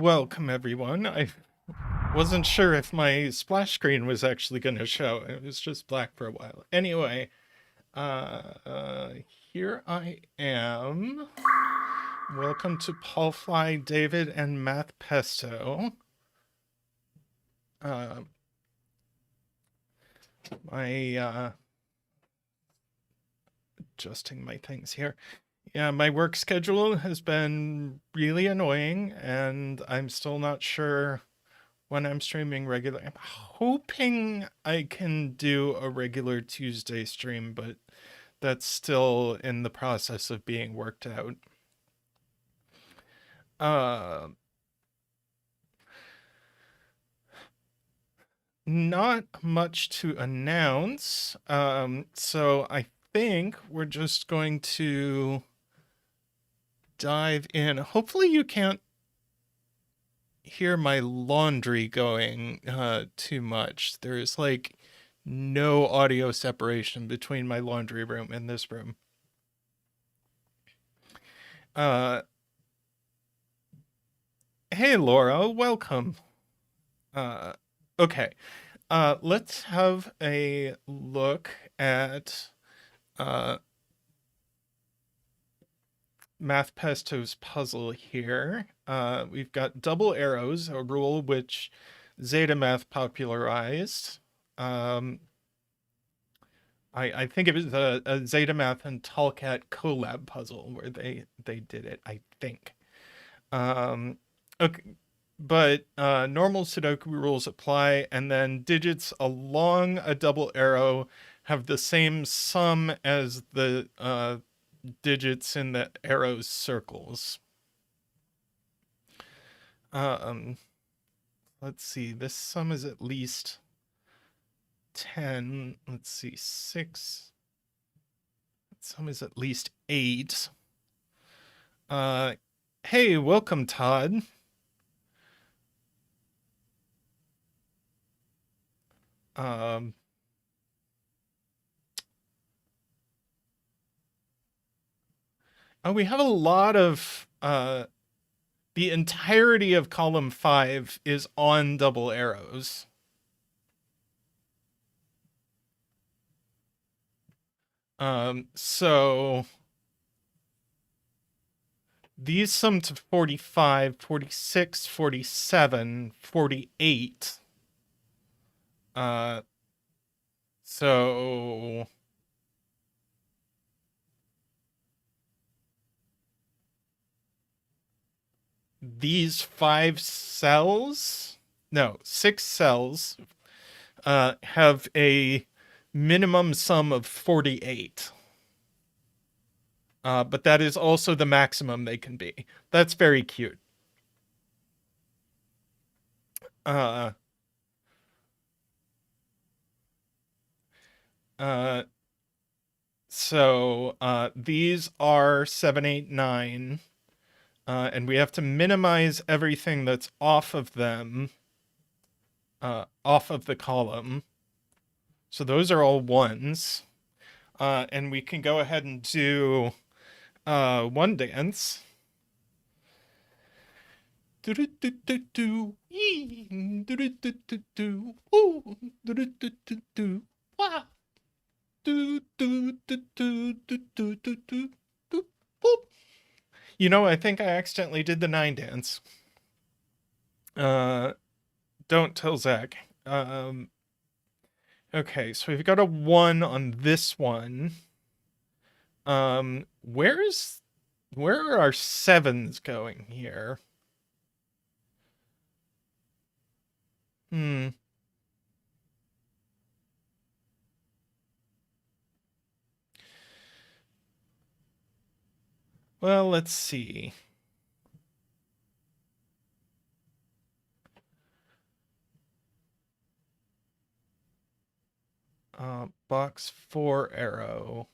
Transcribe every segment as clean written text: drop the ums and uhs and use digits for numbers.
Welcome, everyone. I wasn't sure if my splash screen was actually going to show. It was just black for a while. Anyway, here I am. Welcome to Paul Fly, David, and Math Pesto. Adjusting my things here. Yeah, my work schedule has been really annoying, and I'm still not sure when I'm streaming regularly. I'm hoping I can do a regular Tuesday stream, but that's still in the process of being worked out. Not much to announce. So I think we're just going to dive in. Hopefully you can't hear my laundry going too much. There's like no audio separation between my laundry room and this room. Hey Laura, welcome. Okay. Let's have a look at Math Pesto's puzzle here. We've got double arrows, a rule which Zeta Math popularized. I think it was a Zeta Math and Tallcat collab puzzle where they did it, I think. Okay, but normal Sudoku rules apply, and then digits along a double arrow have the same sum as the digits in the arrow's circles. Let's see, this sum is at least 10. Let's see, 6. That sum is at least 8. Hey, welcome, Todd. We have a lot of the entirety of column 5 is on double arrows. So these sum to 45, 46, 47, 48. So these 6 cells have a minimum sum of 48. But that is also the maximum they can be. That's very cute. So these are 7, 8, 9. And we have to minimize everything that's off of them, off of the column. So those are all 1s. And we can go ahead and do one dance. You know, I think I accidentally did the 9 dance. Don't tell Zach. Okay, so we've got a 1 on this one. Where are our 7s going here? Well, let's see. Box 4 arrow.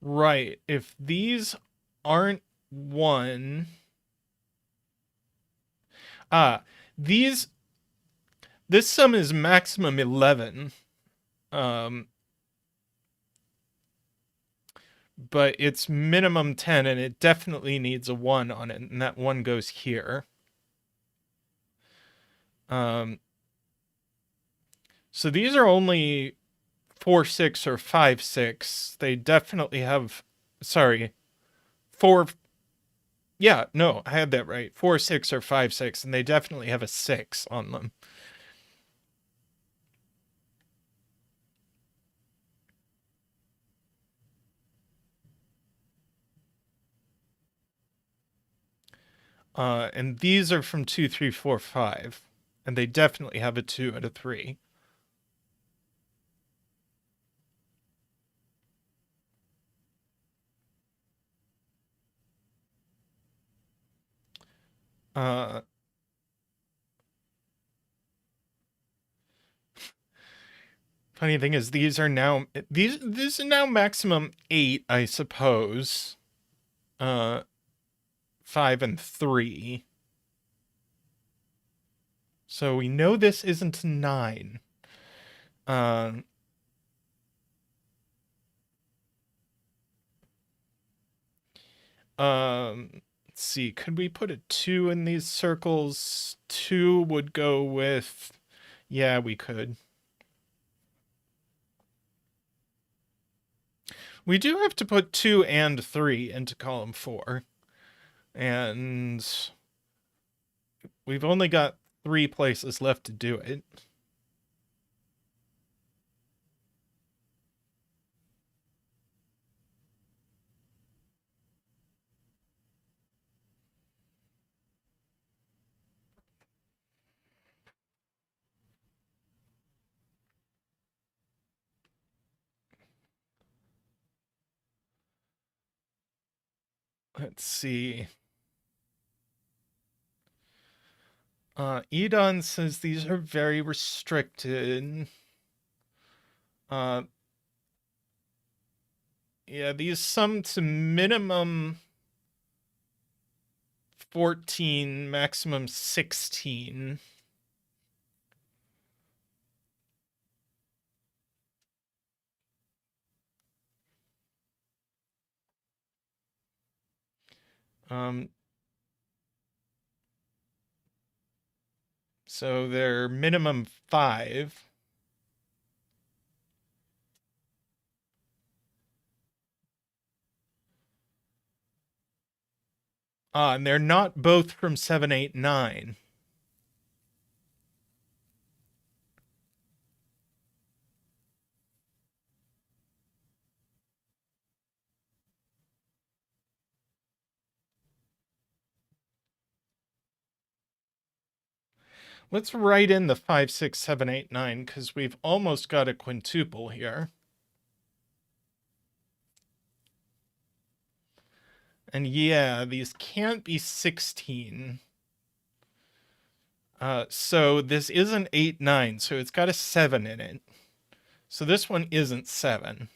Right, if these aren't 1... this sum is maximum 11. but it's minimum 10, and it definitely needs a 1 on it, and that 1 goes here. So these are only 4-6 or 5-6. They definitely have, sorry, 4. Yeah, no, I had that right. 4-6 or 5-6, and they definitely have a 6 on them. And these are from 2, 3, 4, 5, and they definitely have a 2 and a 3. Funny thing is, these are now maximum 8, I suppose. 5 and 3. So we know this isn't 9. Let's see. Could we put a 2 in these circles? 2 would go with. Yeah, we could. We do have to put 2 and 3 into column 4. And we've only got 3 places left to do it. Let's see. Edon says these are very restricted. Yeah, these sum to minimum 14, maximum 16. So they're minimum 5. And they're not both from 7, 8, 9. Let's write in the 5, 6, 7, 8, 9, because we've almost got a quintuple here. And yeah, these can't be 16. So this isn't 8, 9, so it's got a 7 in it. So this one isn't 7.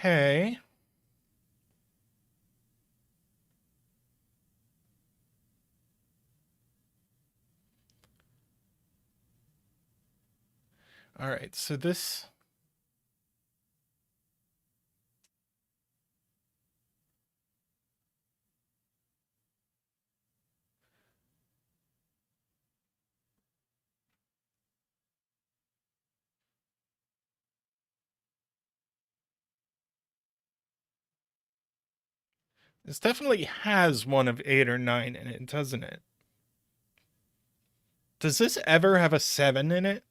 Okay. All right, so this. This definitely has one of 8 or 9 in it, doesn't it? Does this ever have a 7 in it?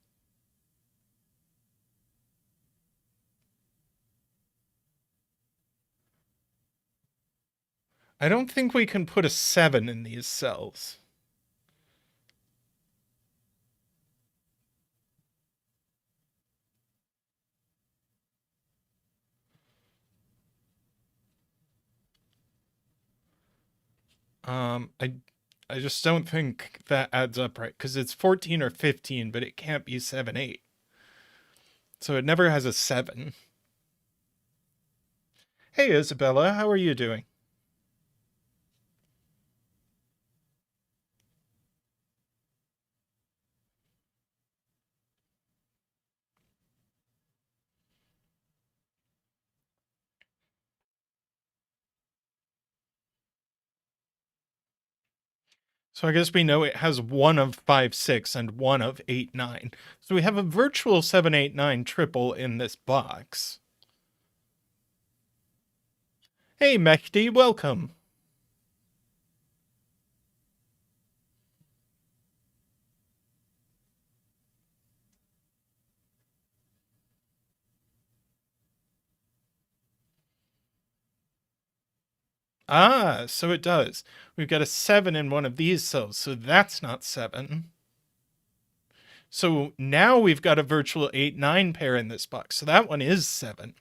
I don't think we can put a 7 in these cells. I just don't think that adds up right, because it's 14 or 15, but it can't be 7, 8. So it never has a 7. Hey, Isabella, how are you doing? So I guess we know it has one of 5, 6 and one of 8, 9. So we have a virtual 7, 8, 9 triple in this box. Hey, Mehdi, welcome. Ah, so it does. We've got a 7 in one of these cells, so that's not 7. So now we've got a virtual 8, 9 pair in this box, so that one is 7.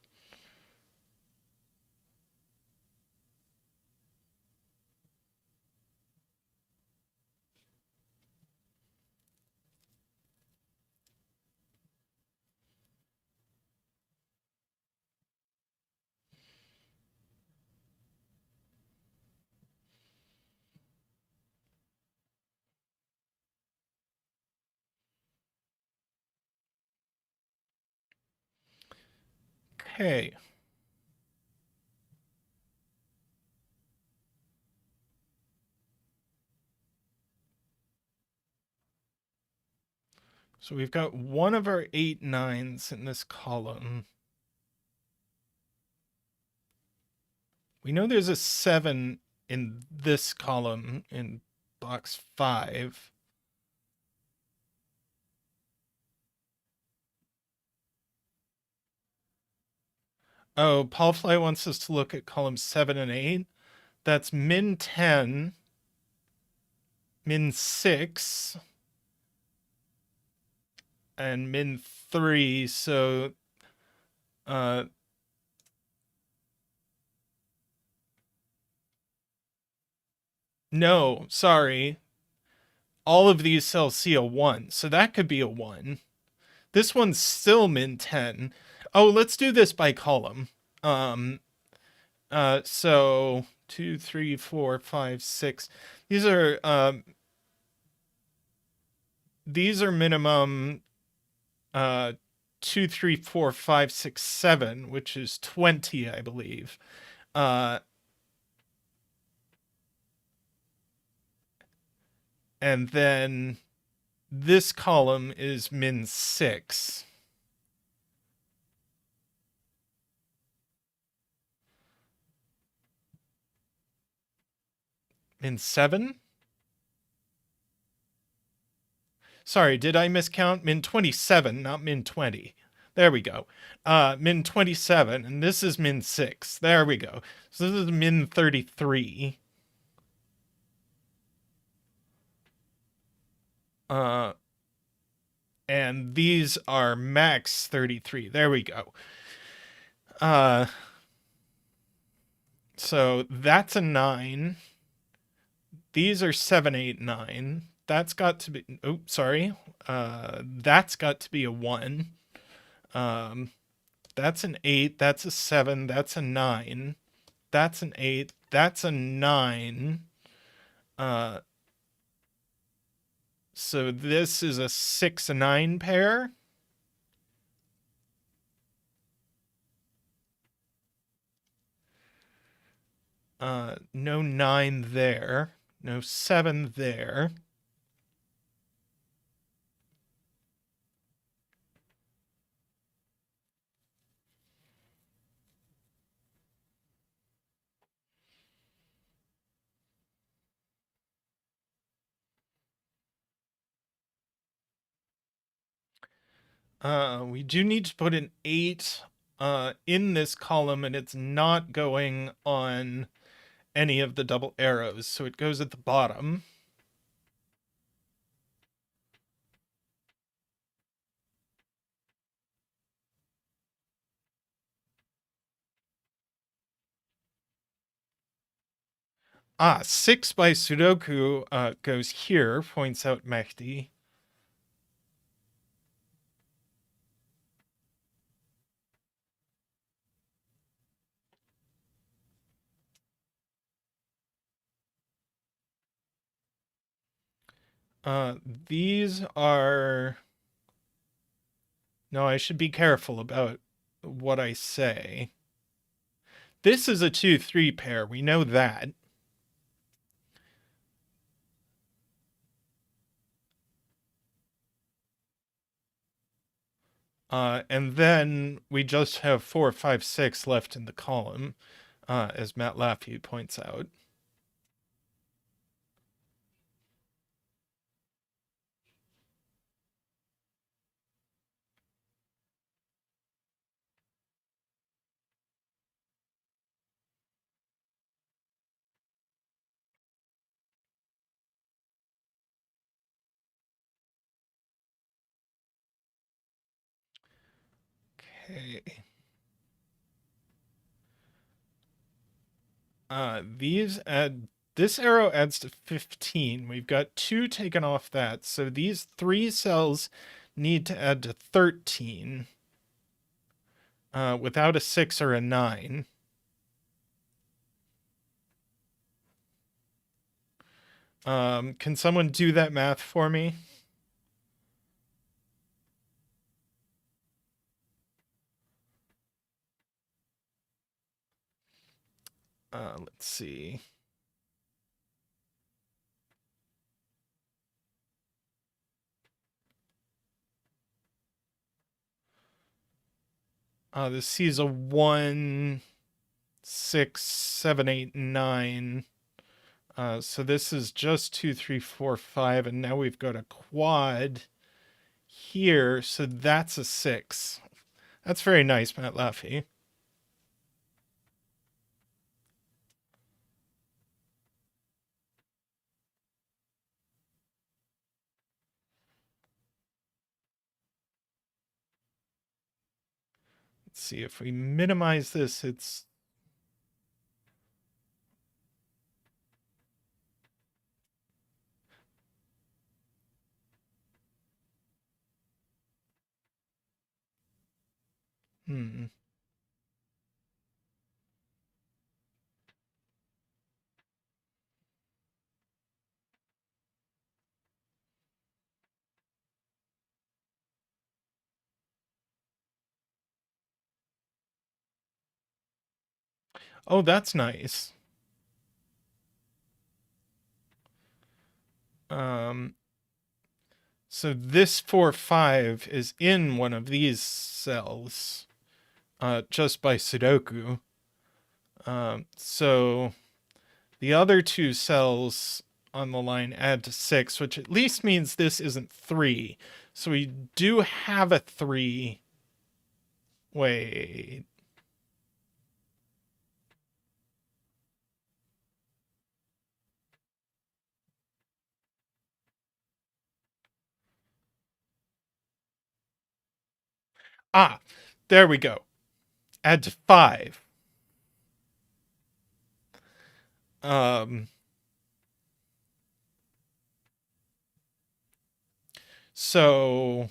Okay. So we've got one of our 8, 9s in this column. We know there's a 7 in this column in box 5. Oh, Paul Fly wants us to look at columns 7 and 8. That's min 10, min 6, and min 3. So, uh, no, sorry. All of these cells see a 1, so that could be a 1. This one's still min 10. Oh, let's do this by column. So 2, 3, 4, 5, 6. These are minimum 2, 3, 4, 5, 6, 7, which is 20, I believe. And then this column is min 6. Min 7? Sorry, did I miscount? Min 27, not min 20. There we go. Min 27, and this is min 6. There we go. So this is min 33. And these are max 33. There we go. So that's a 9. These are 7, 8, 9. That's got to be, oh, sorry. That's got to be a 1. That's an 8. That's a 7. That's a 9. That's an 8. That's a 9. So this is a 6, 9 pair. No 9 there. No 7 there. We do need to put an 8 in this column, and it's not going on any of the double arrows, so it goes at the bottom. Ah, 6 by sudoku goes here, points out Mehdi. These are... No, I should be careful about what I say. This is a 2-3 pair, we know that. And then we just have 4, 5, 6 left in the column, as Matt Laffey points out. Okay. These add... This arrow adds to 15. We've got 2 taken off that, so these 3 cells need to add to 13 without a 6 or a 9. Can someone do that math for me? Let's see. This sees a 1, 6, 7, 8, 9. So this is just 2, 3, 4, 5, and now we've got a quad here, so that's a 6. That's very nice, Matt Laffey. Let's see, if we minimize this, it's... Oh, that's nice. So this 4, 5 is in one of these cells, just by sudoku. So the other 2 cells on the line add to 6, which at least means this isn't 3. So we do have a 3. Wait. Ah, there we go. Add to 5. So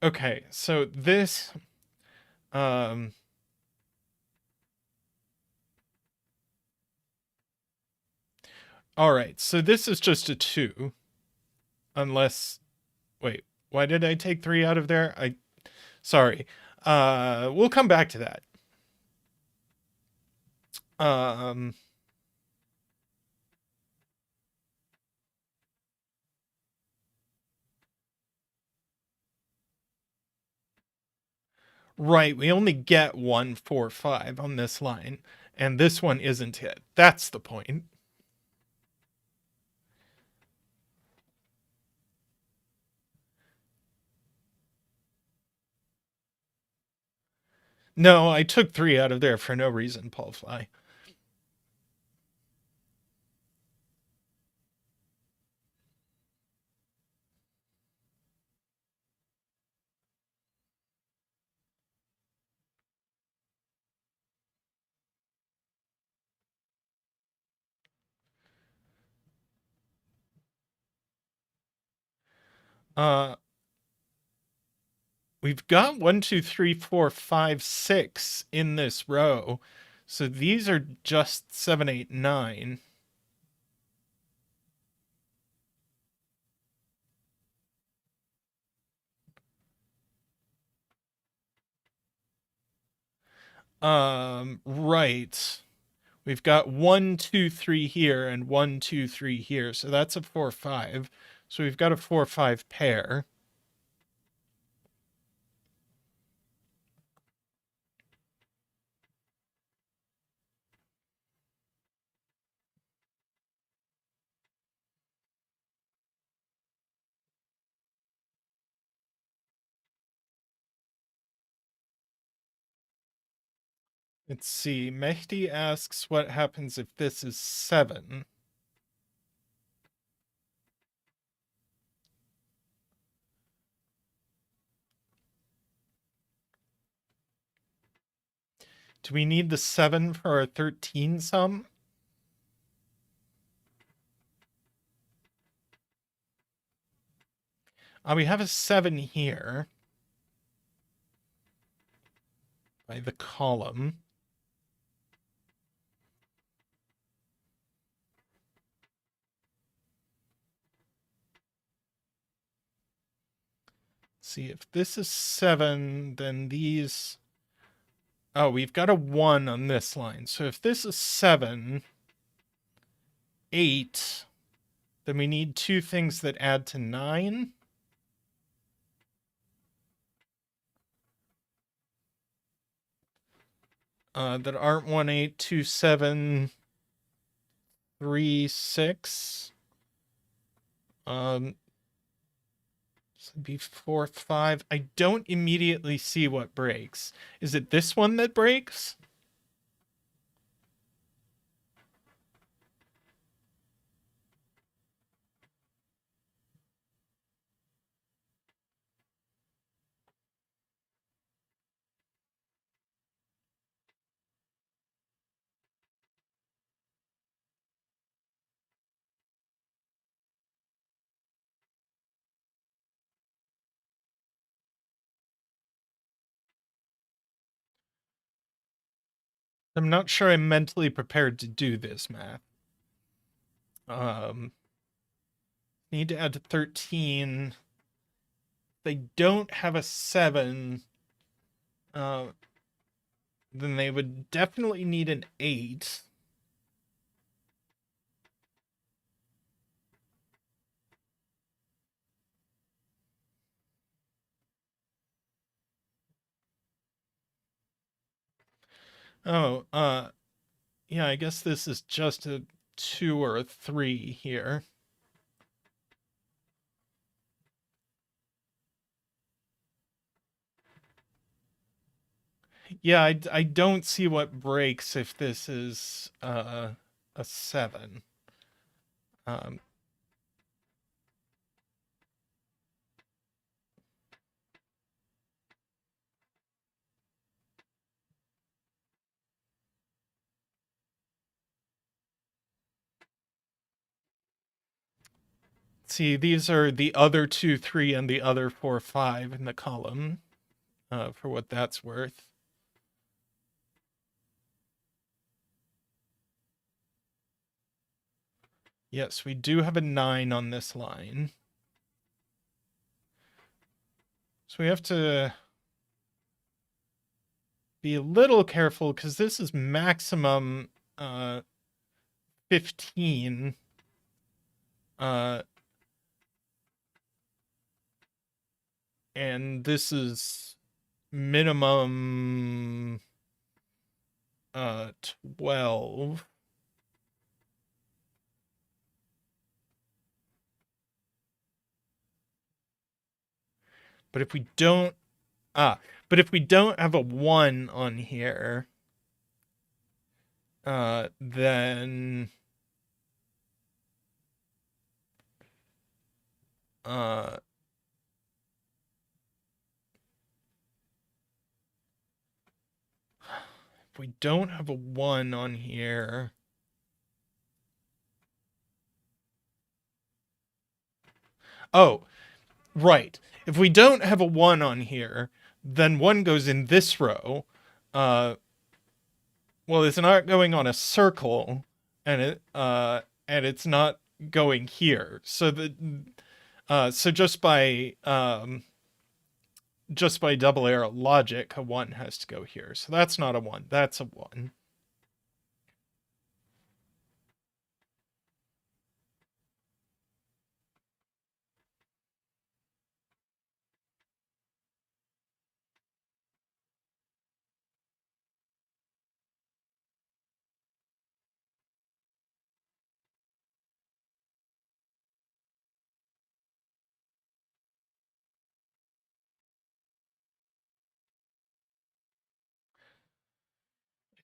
okay, so this all right, so this is just a 2 unless... Wait, why did I take 3 out of there? Sorry. We'll come back to that. Right, we only get 1, 4, 5 on this line, And this one isn't it. That's the point. No, I took 3 out of there for no reason, Paul Fly. Uh, we've got 1, 2, 3, 4, 5, 6 in this row. So these are just 7, 8, 9. Right. We've got 1, 2, 3 here and 1, 2, 3 here. So that's a 4, 5. So we've got a 4, 5 pair. Let's see. Mehdi asks what happens if this is 7. Do we need the 7 for our 13 sum? We have a 7 here by the column. See, if this is 7, then these... Oh, we've got a 1 on this line. So if this is 7, 8, then we need 2 things that add to 9. That aren't 1, 8, 2, 7, 3, 6. So it'd be 4, 5. I don't immediately see what breaks. Is it this one that breaks? I'm not sure I'm mentally prepared to do this math. Need to add to 13. They don't have a 7. Then they would definitely need an 8. Oh, yeah, I guess this is just a 2 or a 3 here. Yeah, I don't see what breaks if this is a 7. Um, see, these are the other 2, 3, and the other 4, 5 in the column, for what that's worth. Yes, we do have a 9 on this line. So we have to be a little careful because this is maximum 15. And this is minimum 12. But if we don't, but if we don't have a 1 on here, then, if we don't have a 1 on here, oh, right. If we don't have a 1 on here, then 1 goes in this row. Well, it's not going on a circle, and it's not going here. So just by double arrow logic, a 1 has to go here. So that's not a 1. That's a 1.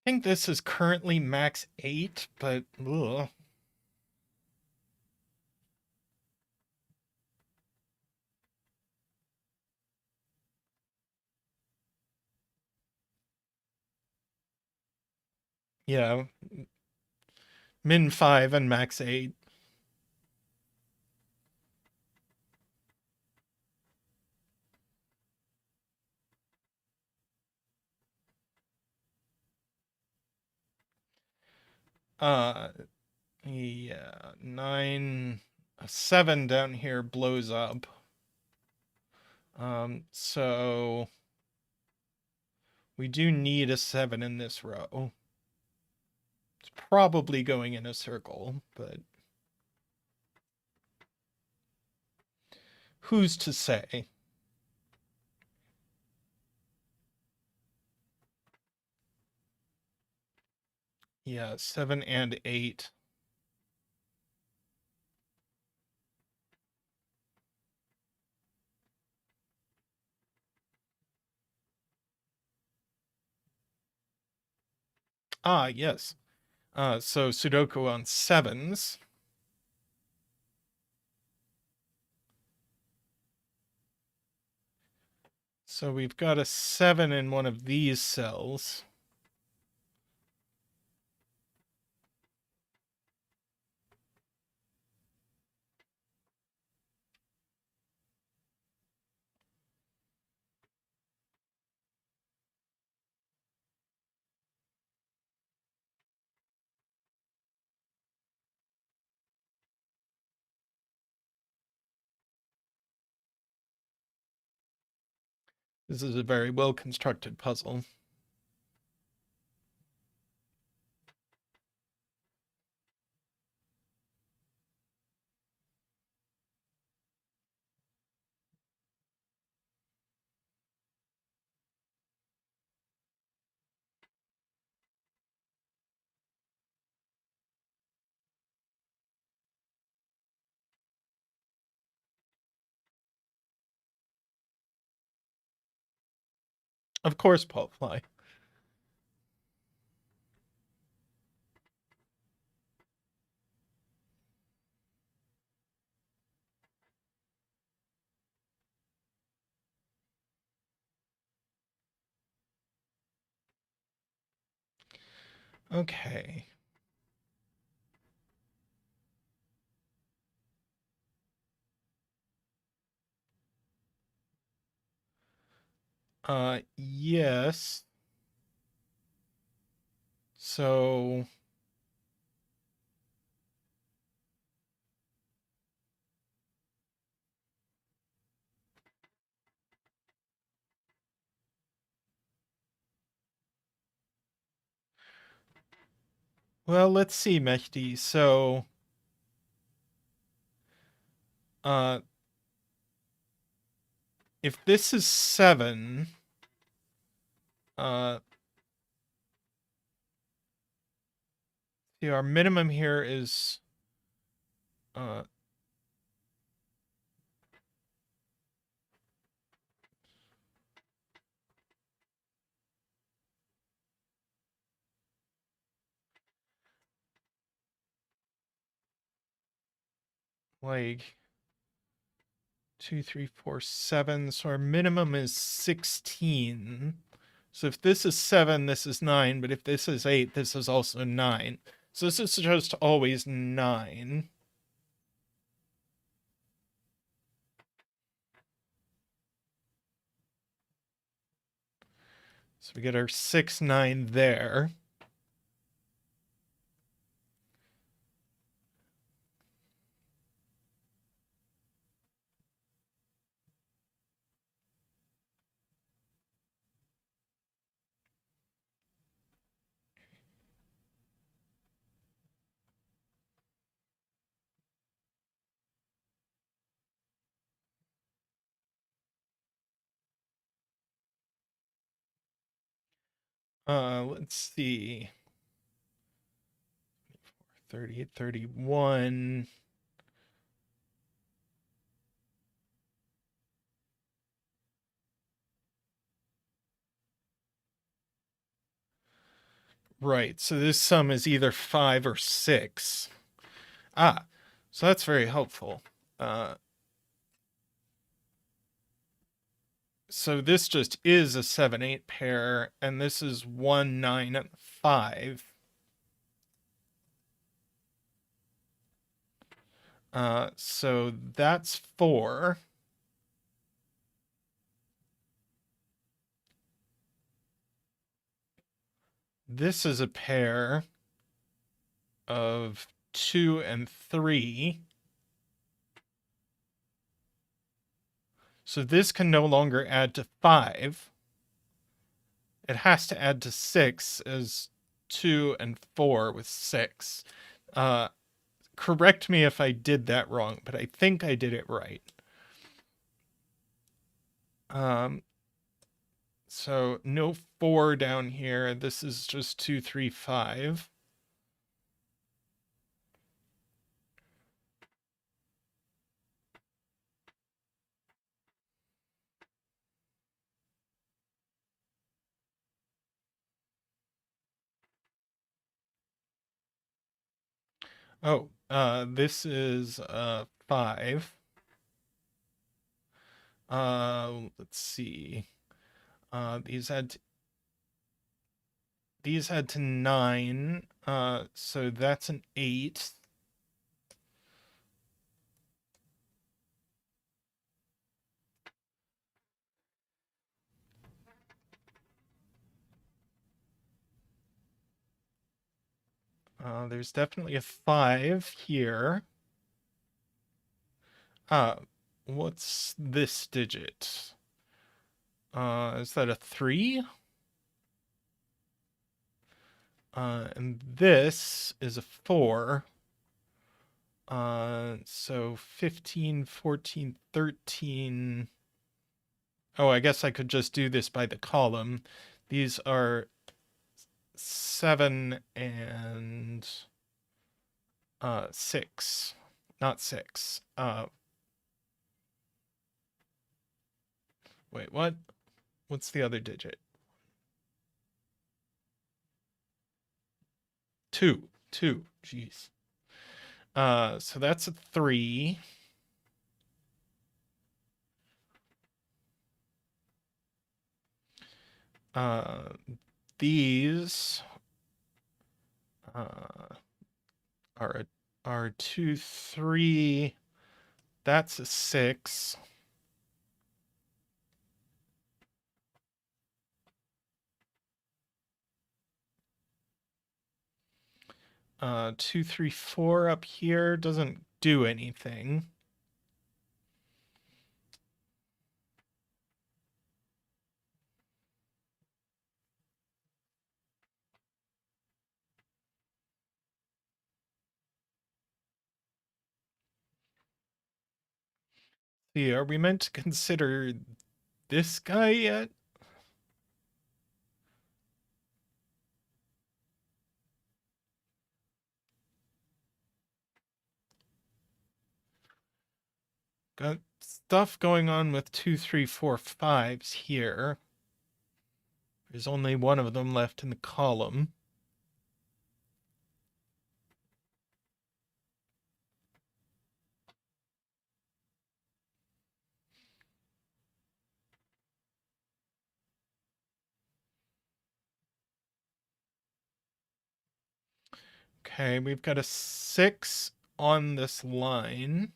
I think this is currently max 8, but ugh. Yeah, min 5 and max 8. Uh, yeah, 9, a 7 down here blows up. So we do need a 7 in this row. It's probably going in a circle, but who's to say? Yeah, 7 and 8. Ah, yes. So Sudoku on 7s. So we've got a 7 in one of these cells. This is a very well constructed puzzle. Of course, Paul Fly. Okay. Yes. So well, let's see, Mehdi. So uh if this is 7, uh See, our minimum here is like 2, 3, 4, 7. So our minimum is 16. So if this is 7, this is 9. But if this is 8, this is also 9. So this is just always 9. So we get our 6, 9 there. Let's see. 38, 31. Right, so this sum is either 5 or 6. Ah, so that's very helpful. So this just is a 7, 8 pair, and this is 1, 9, and 5. So that's 4. This is a pair of 2 and 3. So this can no longer add to 5. It has to add to 6 as 2 and 4 with 6. Correct me if I did that wrong, but I think I did it right. So no 4 down here. This is just 2, 3, 5. Oh, this is 5. Let's see. These had to 9. So that's an 8. There's definitely a 5 here. What's this digit? Is that a 3? And this is a 4. So 15, 14, 13. Oh, I guess I could just do this by the column. These are 7 and 6. Not 6. Wait, what? What's the other digit? 2. 2. Jeez. So that's a 3. These are 2, 3. That's a 6. 2, 3, 4 up here doesn't do anything. See, are we meant to consider this guy yet? Got stuff going on with 2, 3, 4, 5s here. There's only one of them left in the column. Okay, we've got a 6 on this line.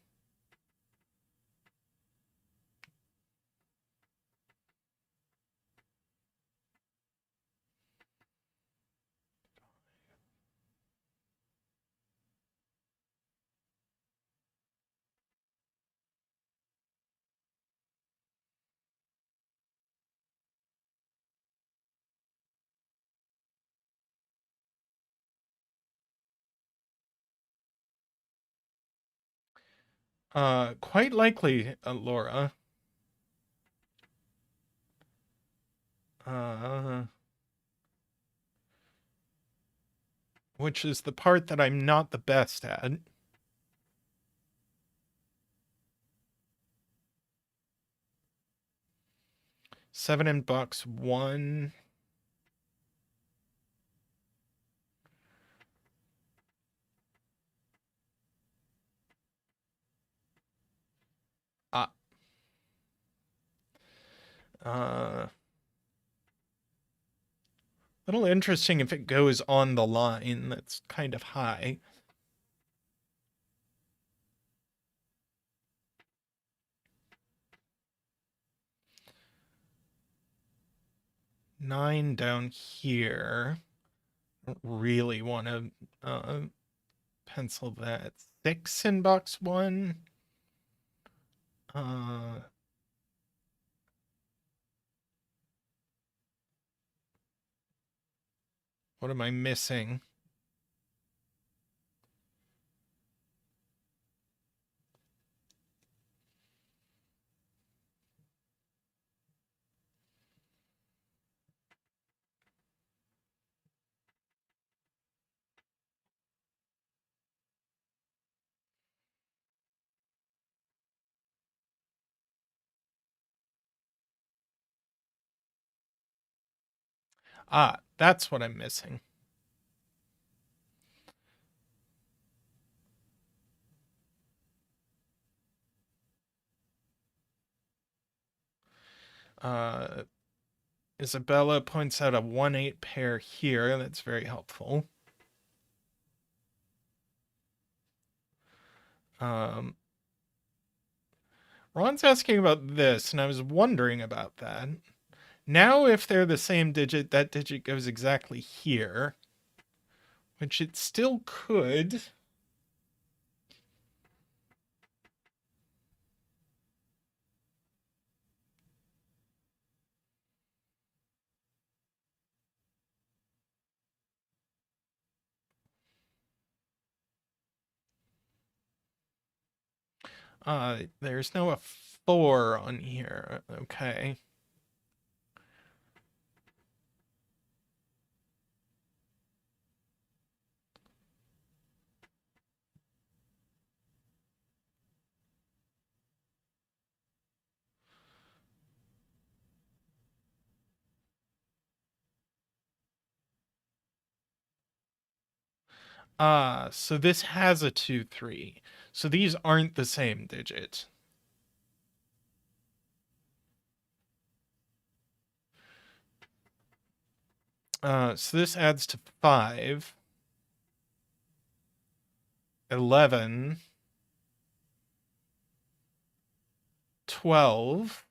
Quite likely, Laura. Which is the part that I'm not the best at. Seven in box 1. Ah. Little interesting if it goes on the line. That's kind of high. Nine down here. Don't really want to pencil that. 6 in box 1. What am I missing? Ah, that's what I'm missing. Isabella points out a 1-8 pair here. That's very helpful. Ron's asking about this, and I was wondering about that. Now, if they're the same digit, that digit goes exactly here, which it still could. There's no a 4 on here. Okay. So this has a 2, 3. So these aren't the same digit. So this adds to 5. 11. 12.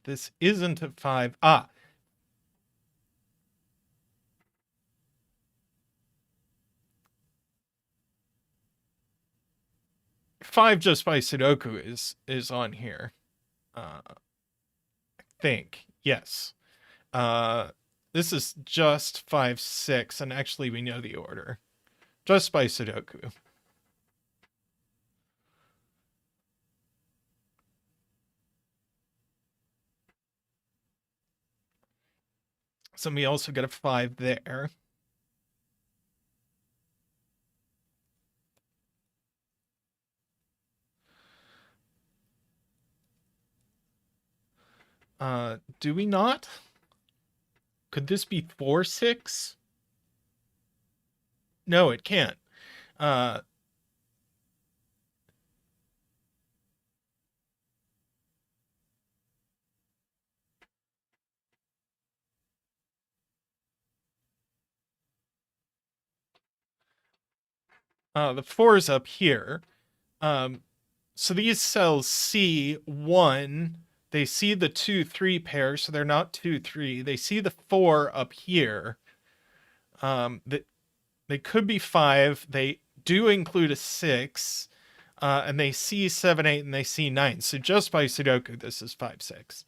This isn't a 5. 5 just by Sudoku is on here. I think. Yes. This is just 5, 6, and actually we know the order. Just by Sudoku. So we also get a 5 there. Do we not? Could this be 4, 6? No, it can't. Uh, the 4 is up here. So these cells see 1. They see the 2, 3 pair, so they're not 2, 3. They see the 4 up here. They could be 5. They do include a 6. And they see 7, 8, and they see 9. So just by Sudoku, this is 5, 6.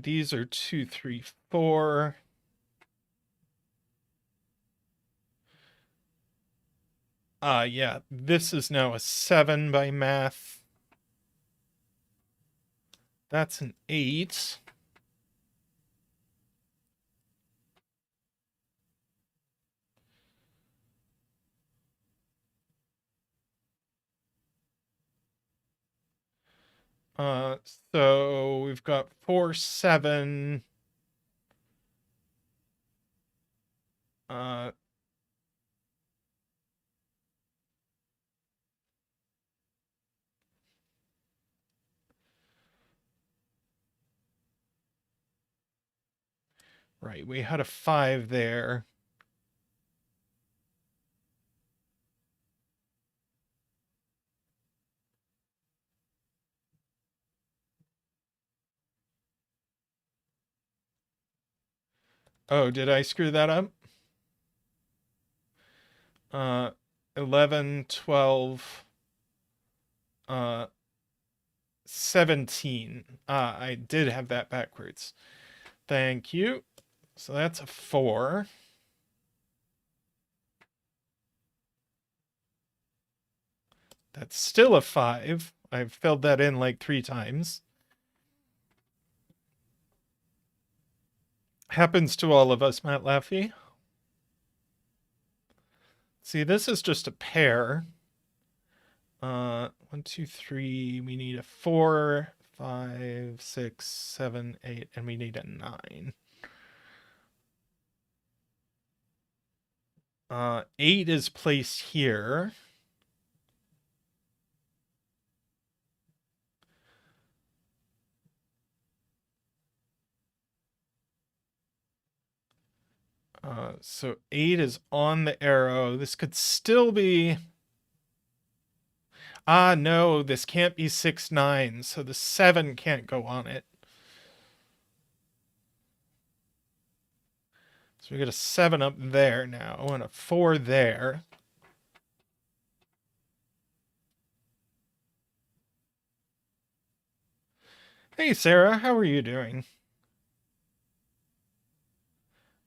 These are 2, 3, 4. Yeah, this is now a 7 by math. That's an 8. So we've got 4, 7. Uh, right, we had a 5 there. Oh, did I screw that up? 11, 12, 17. I did have that backwards. Thank you. So that's a 4. That's still a 5. I've filled that in like 3 times. Happens to all of us, Matt Laffey. See, this is just a pair. 1, 2, 3. We need a 4, 5, 6, 7, 8, and we need a 9. 8 is placed here. So 8 is on the arrow. This could still be... no, this can't be 6, 9, so the 7 can't go on it. So we got a 7 up there now, and a 4 there. Hey, Sarah, how are you doing?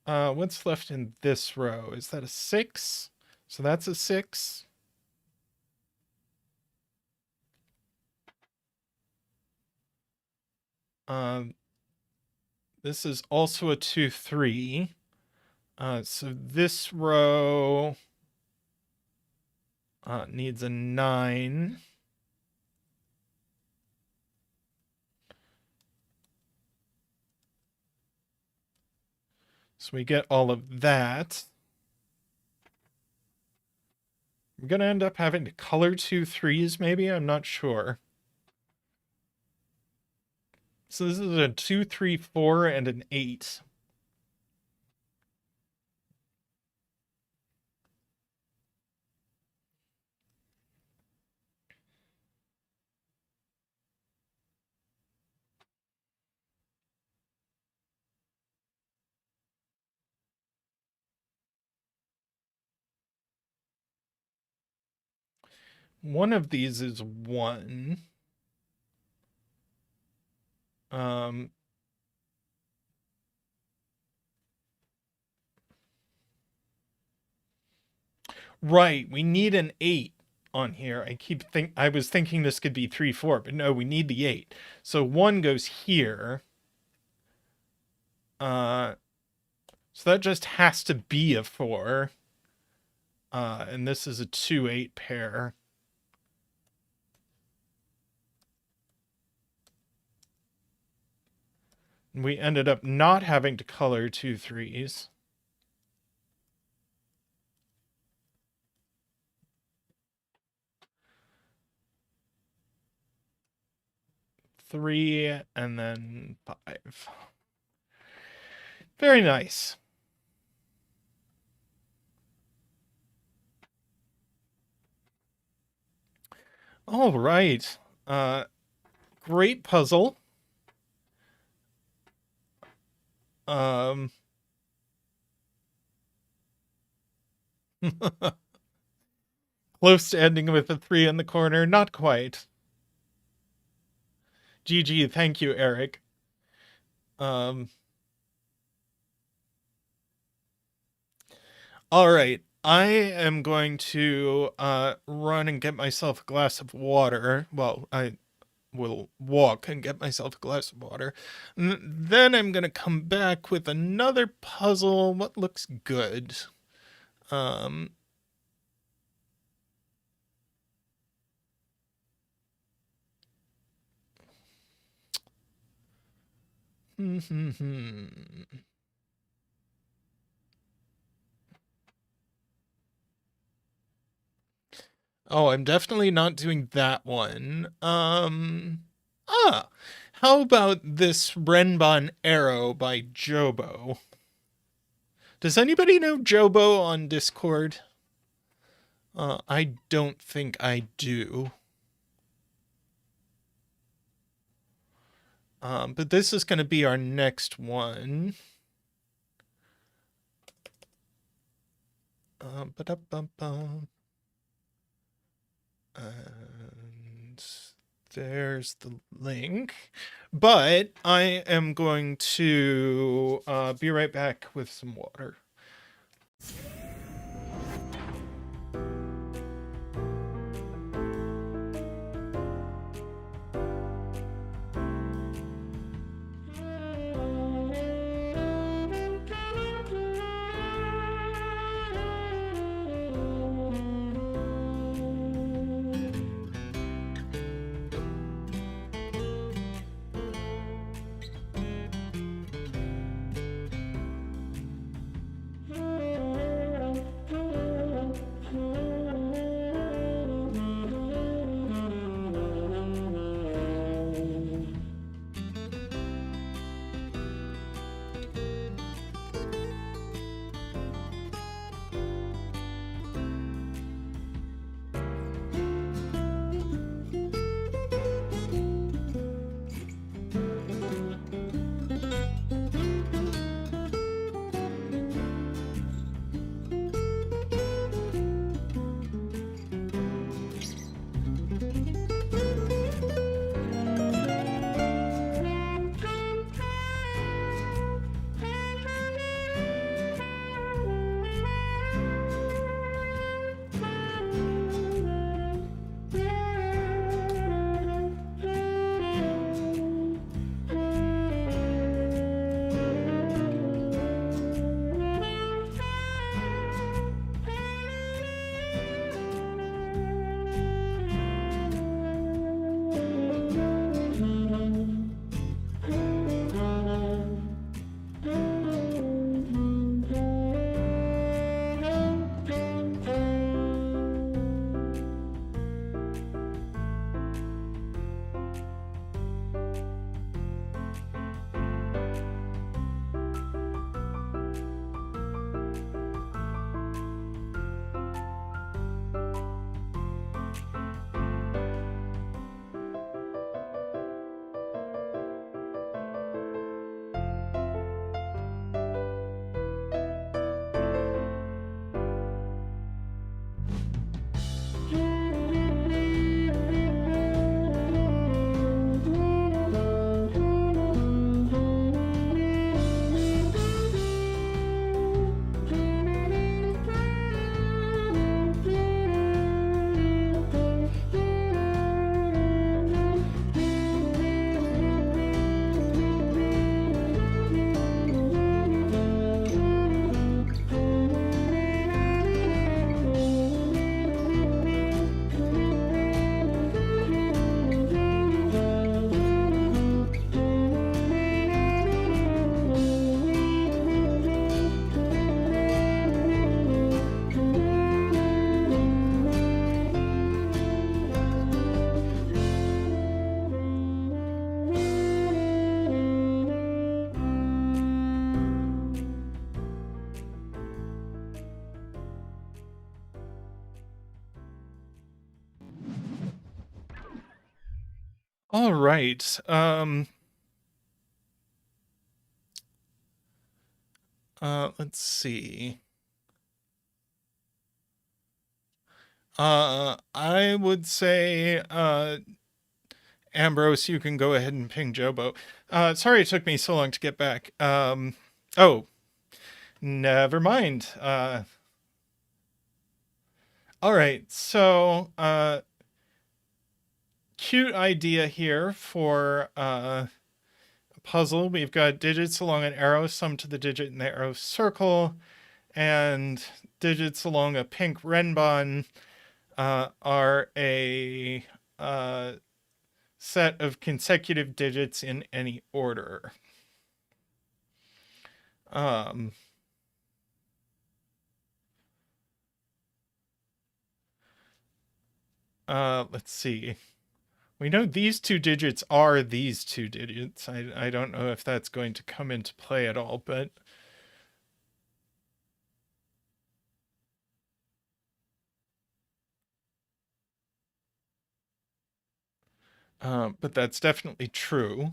What's left in this row? Is that a 6? So that's a 6. This is also a 2, 3. So this row needs a 9. So we get all of that. I'm going to end up having to color 2 3s, maybe? I'm not sure. So this is a 2, 3, 4, and an 8. One of these is 1. Um, Right, we need an 8 on here. I was thinking this could be 3, 4, but no, we need the 8. So 1 goes here. So that just has to be a 4. And this is a 2-8 pair. And we ended up not having to color 2 3s. Three and then 5. Very nice. All right. Great puzzle. Close to ending with a 3 in the corner. Not quite. GG. Thank you, Eric. All right. I am going to run and get myself a glass of water. Well, I will walk and get myself a glass of water. Then I'm going to come back with another puzzle. What looks good? Oh, I'm definitely not doing that one. How about this Renbon Arrow by Jobo? Does anybody know Jobo on Discord? I don't think I do. But this is going to be our next one. And there's the link. But I am going to be right back with some water. All right. Let's see. I would say, Ambrose, you can go ahead and ping Jobo. Sorry it took me so long to get back. Oh, never mind. All right. So, cute idea here for a puzzle. We've got digits along an arrow, sum to the digit in the arrow circle, and digits along a pink renbon are a set of consecutive digits in any order. Um, let's see. We know these two digits are these two digits. I don't know if that's going to come into play at all, but that's definitely true.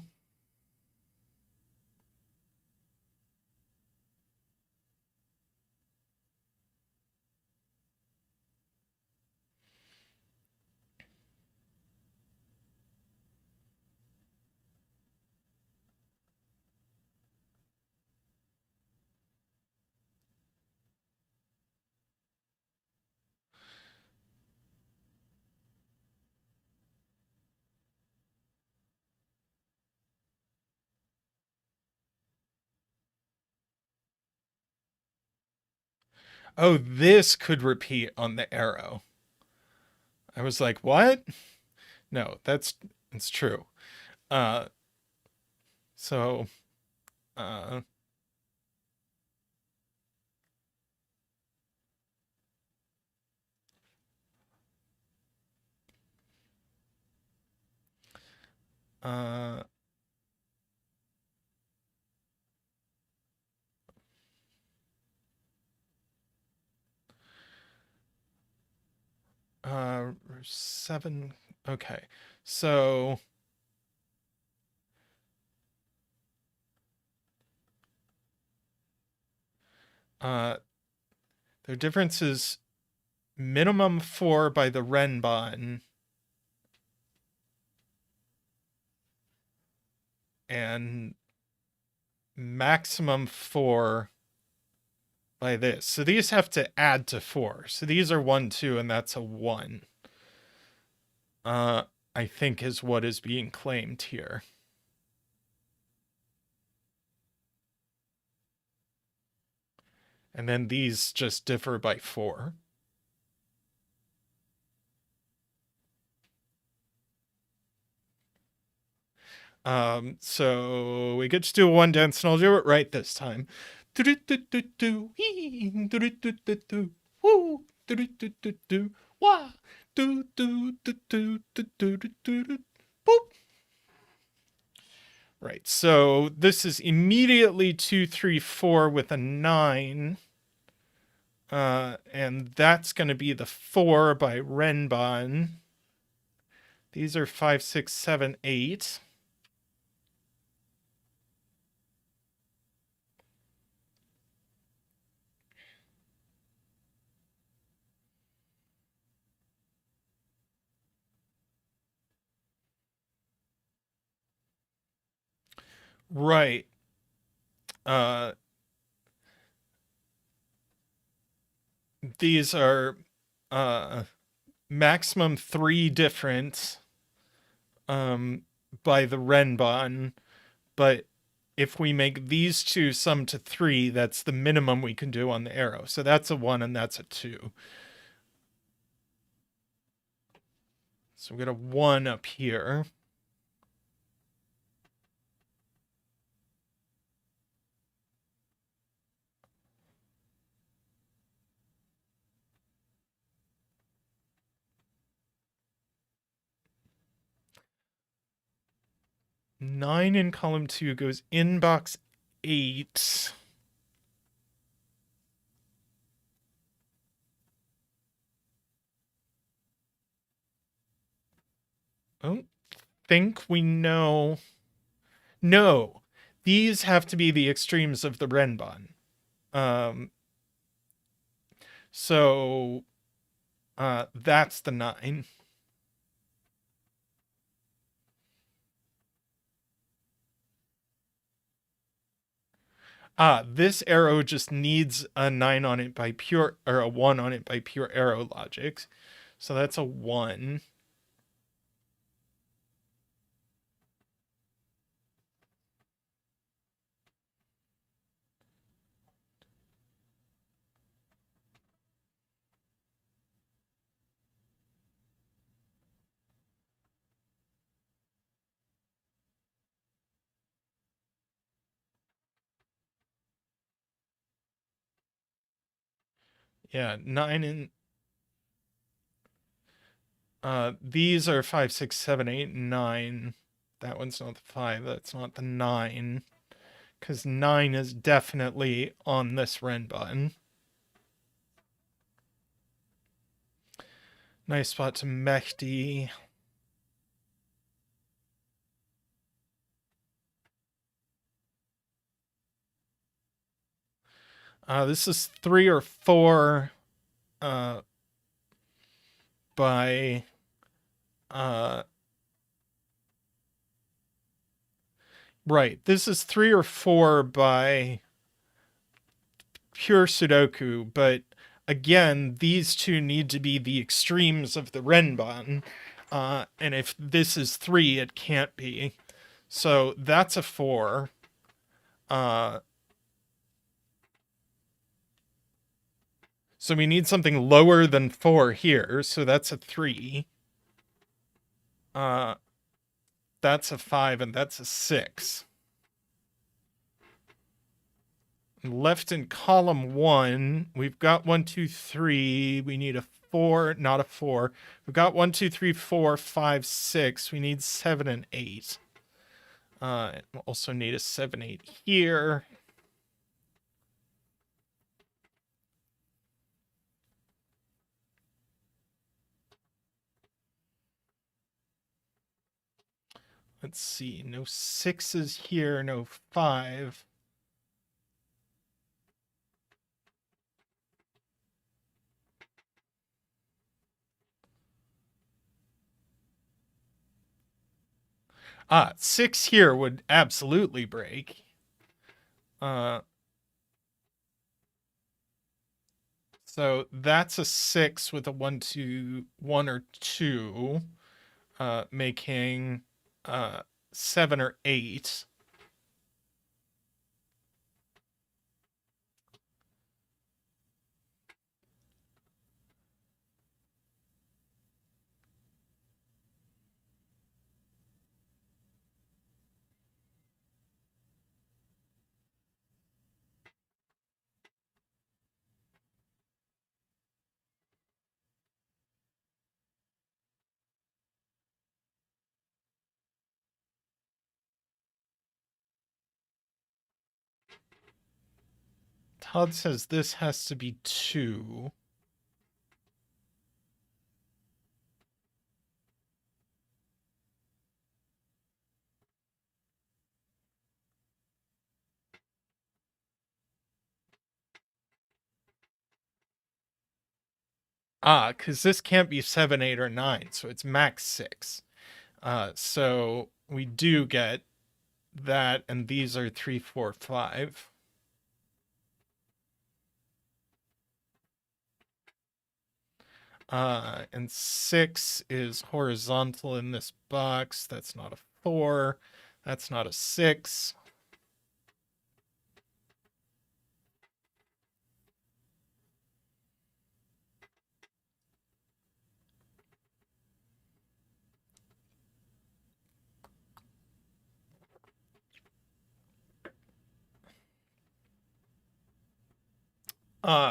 Oh, this could repeat on the arrow. I was like, what? No, it's true. Uh, so, uh, uh, uh, 7. Okay. So, uh, their difference is minimum 4 by the renbon and maximum 4 by this. So these have to add to 4. So these are 1, 2, and that's a 1. Uh, I think is what is being claimed here. And then these just differ by 4. So we get to do a one dance, and I'll do it right this time. Right, so this is immediately 2, 3, 4 with a 9. And that's going to be the 4 by renbon. These are 5, 6, 7, 8. Right. Uh, these are maximum 3 different by the renbon, but if we make these two sum to 3, that's the minimum we can do on the arrow. So that's a 1 and that's a 2. So we got a 1 up here. Nine in column 2 goes in box 8. Oh, think we know. No, these have to be the extremes of the Renban. So that's the 9. This arrow just needs a 9 on it by pure, or a 1 on it by pure arrow logic. So that's a 1. Yeah, 9 and these are 5, 6, 7, 8, 9. That one's not the 5. That's not the 9. Because 9 is definitely on this Renban. Nice spot to Mehdi. This is 3 or 4 by right. This is 3 or 4 by pure sudoku, but again, these two need to be the extremes of the Renban. And if this is 3, it can't be. So that's a 4. So we need something lower than 4 here. So that's a 3. That's a 5, and that's a 6. Left in column 1, we've got 1, 2, 3. We need a 4, not a 4. We've got 1, 2, 3, 4, 5, 6. We need 7 and 8. We'll also need a 7, 8 here. Let's see, no 6s here, no 5. Ah, 6 here would absolutely break. So that's a 6 with a 1, 2, 1 or 2, making 7 or 8. Todd says this has to be 2. Because this can't be 7, 8, or 9, so it's max 6. So we do get that, and these are 3, 4, 5. And 6 is horizontal in this box. That's not a 4. That's not a 6.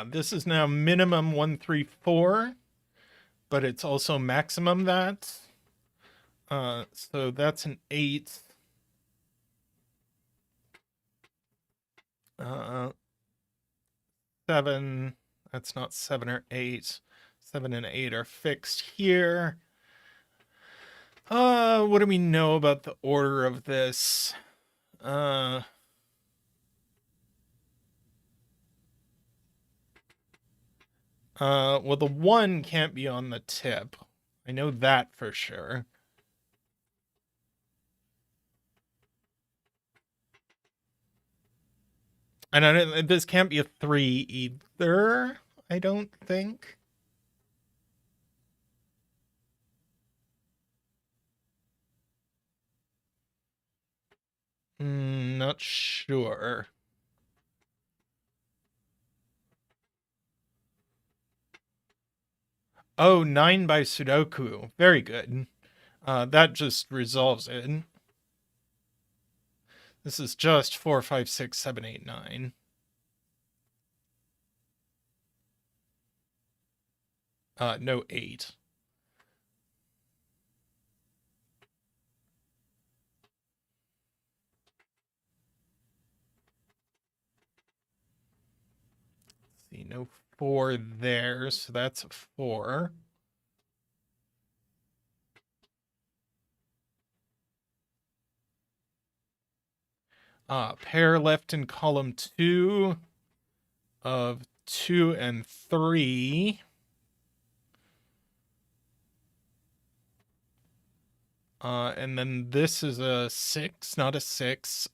This is now minimum 1, 3, 4, but it's also maximum that. So that's an 8. 7. That's not 7 or 8. 7 and 8 are fixed here. What do we know about the order of this? Well, the 1 can't be on the tip. I know that for sure. And this can't be a 3 either, I don't think. Not sure. Oh, 9 by sudoku. Very good. That just resolves it. This is just 4, 5, 6, 7, 8, 9. No 8. Let's see, no 4 there, so that's a 4. Pair left in column 2 of 2 and 3. And then this is a 6, not a 6.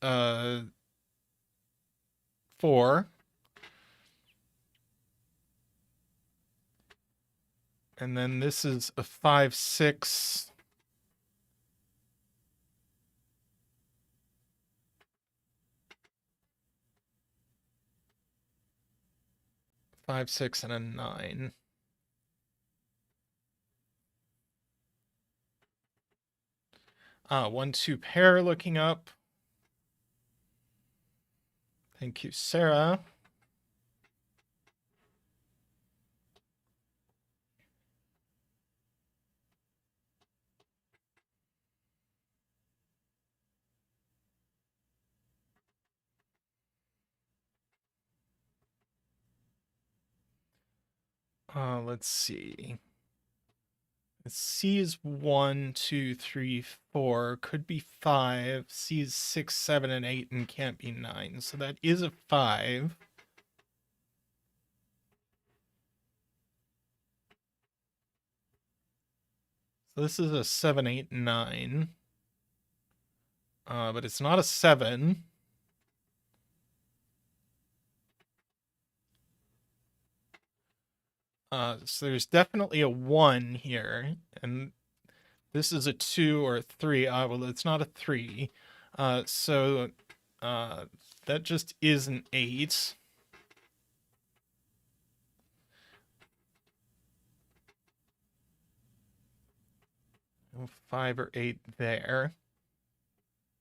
4. And then this is a 5, 6. 5, 6, and a 9. One, 2 pair looking up. Thank you, Sarah. Let's see. C is 1, 2, 3, 4. Could be 5. C is 6, 7, and 8, and can't be 9. So that is a 5. So this is a 7, 8, 9. But it's not a 7. So there's definitely a 1 here, and this is a 2 or a 3. Well, it's not a 3. So that just is an 8. No 5 or 8 there.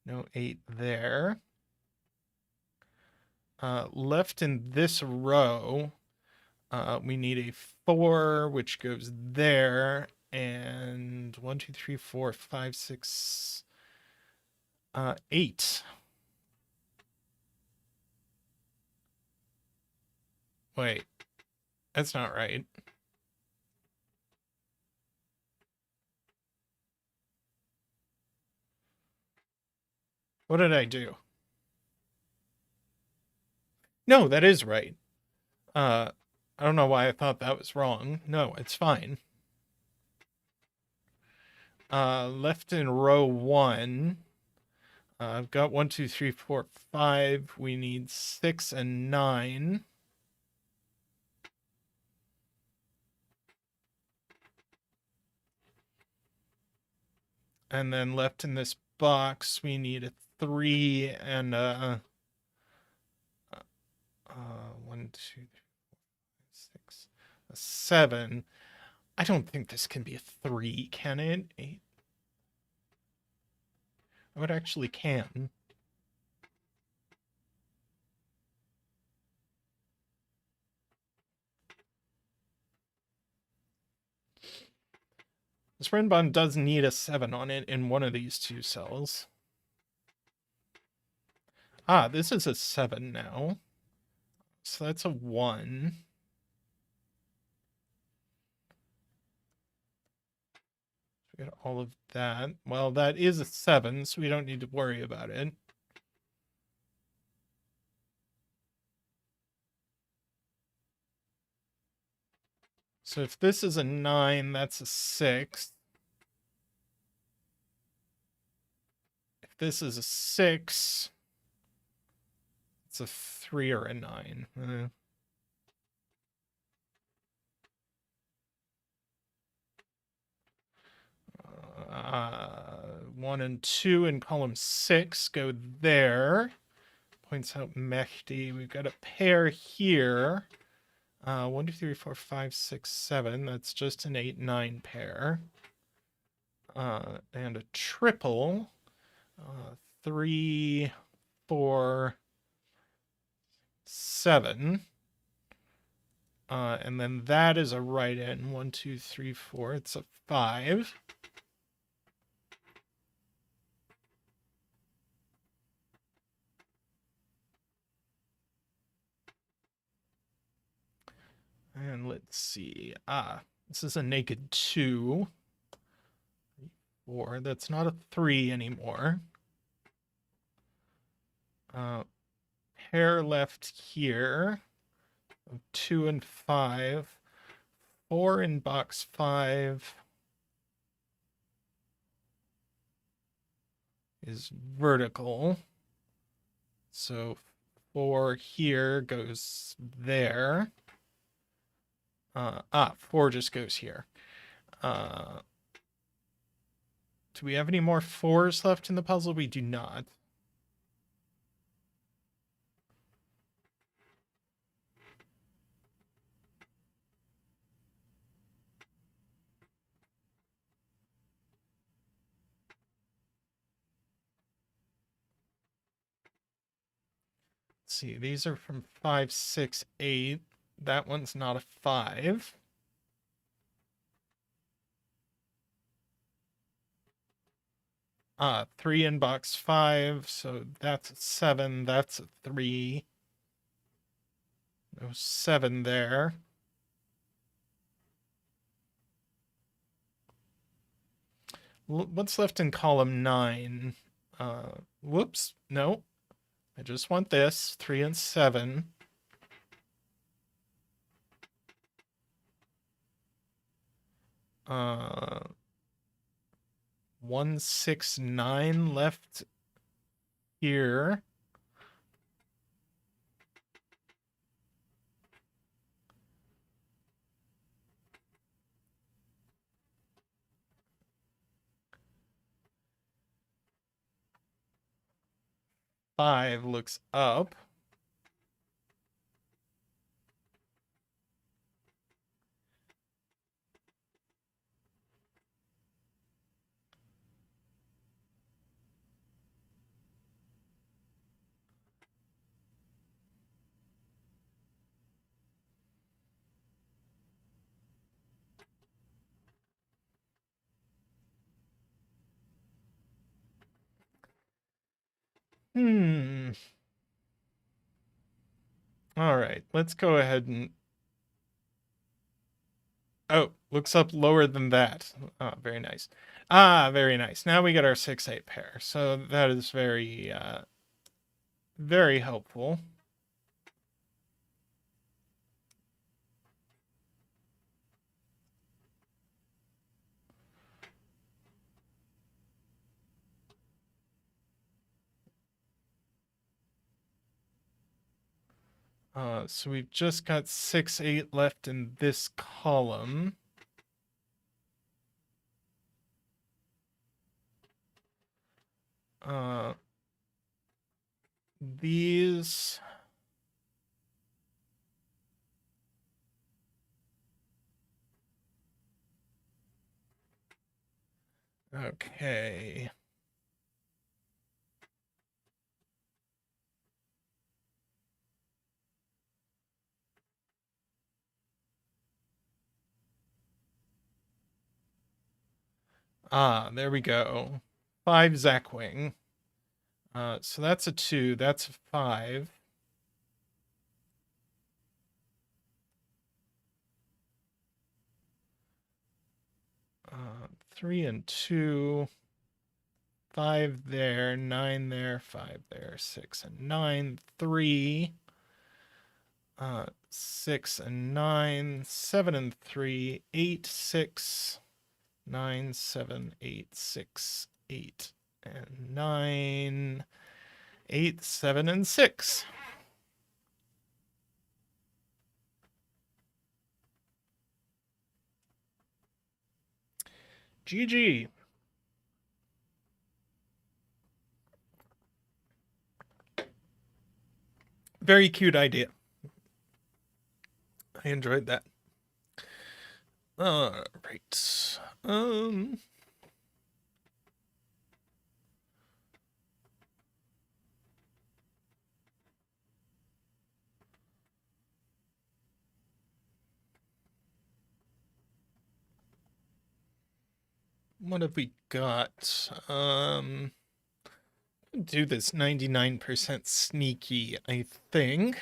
No 8 there. Left in this row, we need a 4, which goes there, and 1, 2, 3, 4, 5, 6, 8. Wait, that's not right. What did I do? No, that is right. I don't know why I thought that was wrong. No, it's fine. Left in row 1. I've got 1, 2, 3, 4, 5. We need 6 and 9. And then left in this box, we need a 3 and a 1, 2, 3, 4, 5, 6, a 7. I don't think this can be a 3, can it? 8. Oh, it actually can. This Renbon does need a 7 on it in one of these 2 cells. This is a 7 now. So that's a 1. Get all of that. Well, that is a 7, so we don't need to worry about it. So if this is a 9, that's a 6. If this is a 6, it's a 3 or a 9. 1 and 2 in column 6 go there. Points out Mehdi. We've got a pair here. 1, 2, 3, 4, 5, 6, 7. That's just an 8, 9 pair. And a triple. 3, 4, 7. And then that is a right in. 1, 2, 3, 4. It's a 5. And let's see. This is a naked 2. 4. That's not a 3 anymore. Pair left here. 2 and 5. 4 in box 5 is vertical. So 4 here goes there. 4 just goes here. Do we have any more 4s left in the puzzle? We do not. Let's see, these are from 5, 6, 8. That one's not a 5. Three in box 5, so that's a 7, that's a 3. No 7 there. What's left in column 9? Whoops, no. I just want this, 3 and 7. 1, 6, 9 left here. Five looks up. All right, let's go ahead and... Oh, looks up lower than that. Oh, very nice. Very nice. Now we get our 6, 8 pair. So that is very, very helpful. So we've just got 6, 8 left in this column. These... Okay. There we go. 5 Zackwing. So that's a 2. That's a 5. 3 and 2, 5 there, 9 there, 5 there, 6 and 9, 3, 6 and 9, 7 and 3, 8, 6, 9, 7, 8, 6, 8, and 9, 8, 7, and 6. GG. Very cute idea. I enjoyed that. All right. What have we got? Do this 99% sneaky, I think.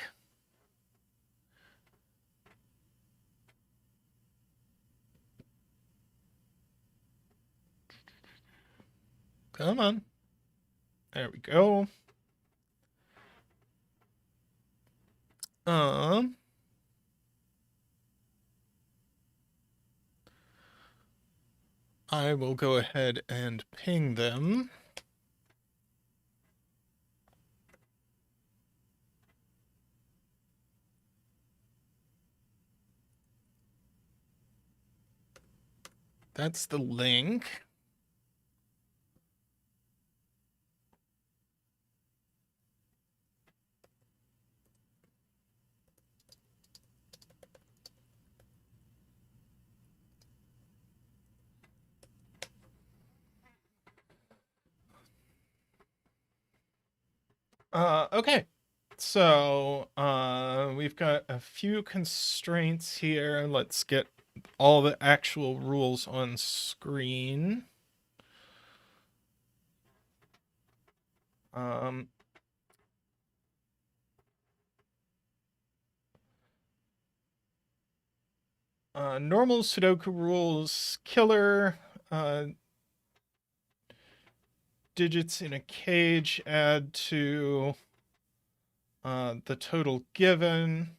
Come on. There we go. I will go ahead and ping them. That's the link. Okay. So, we've got a few constraints here. Let's get all the actual rules on screen. Normal Sudoku rules, killer, digits in a cage add to the total given.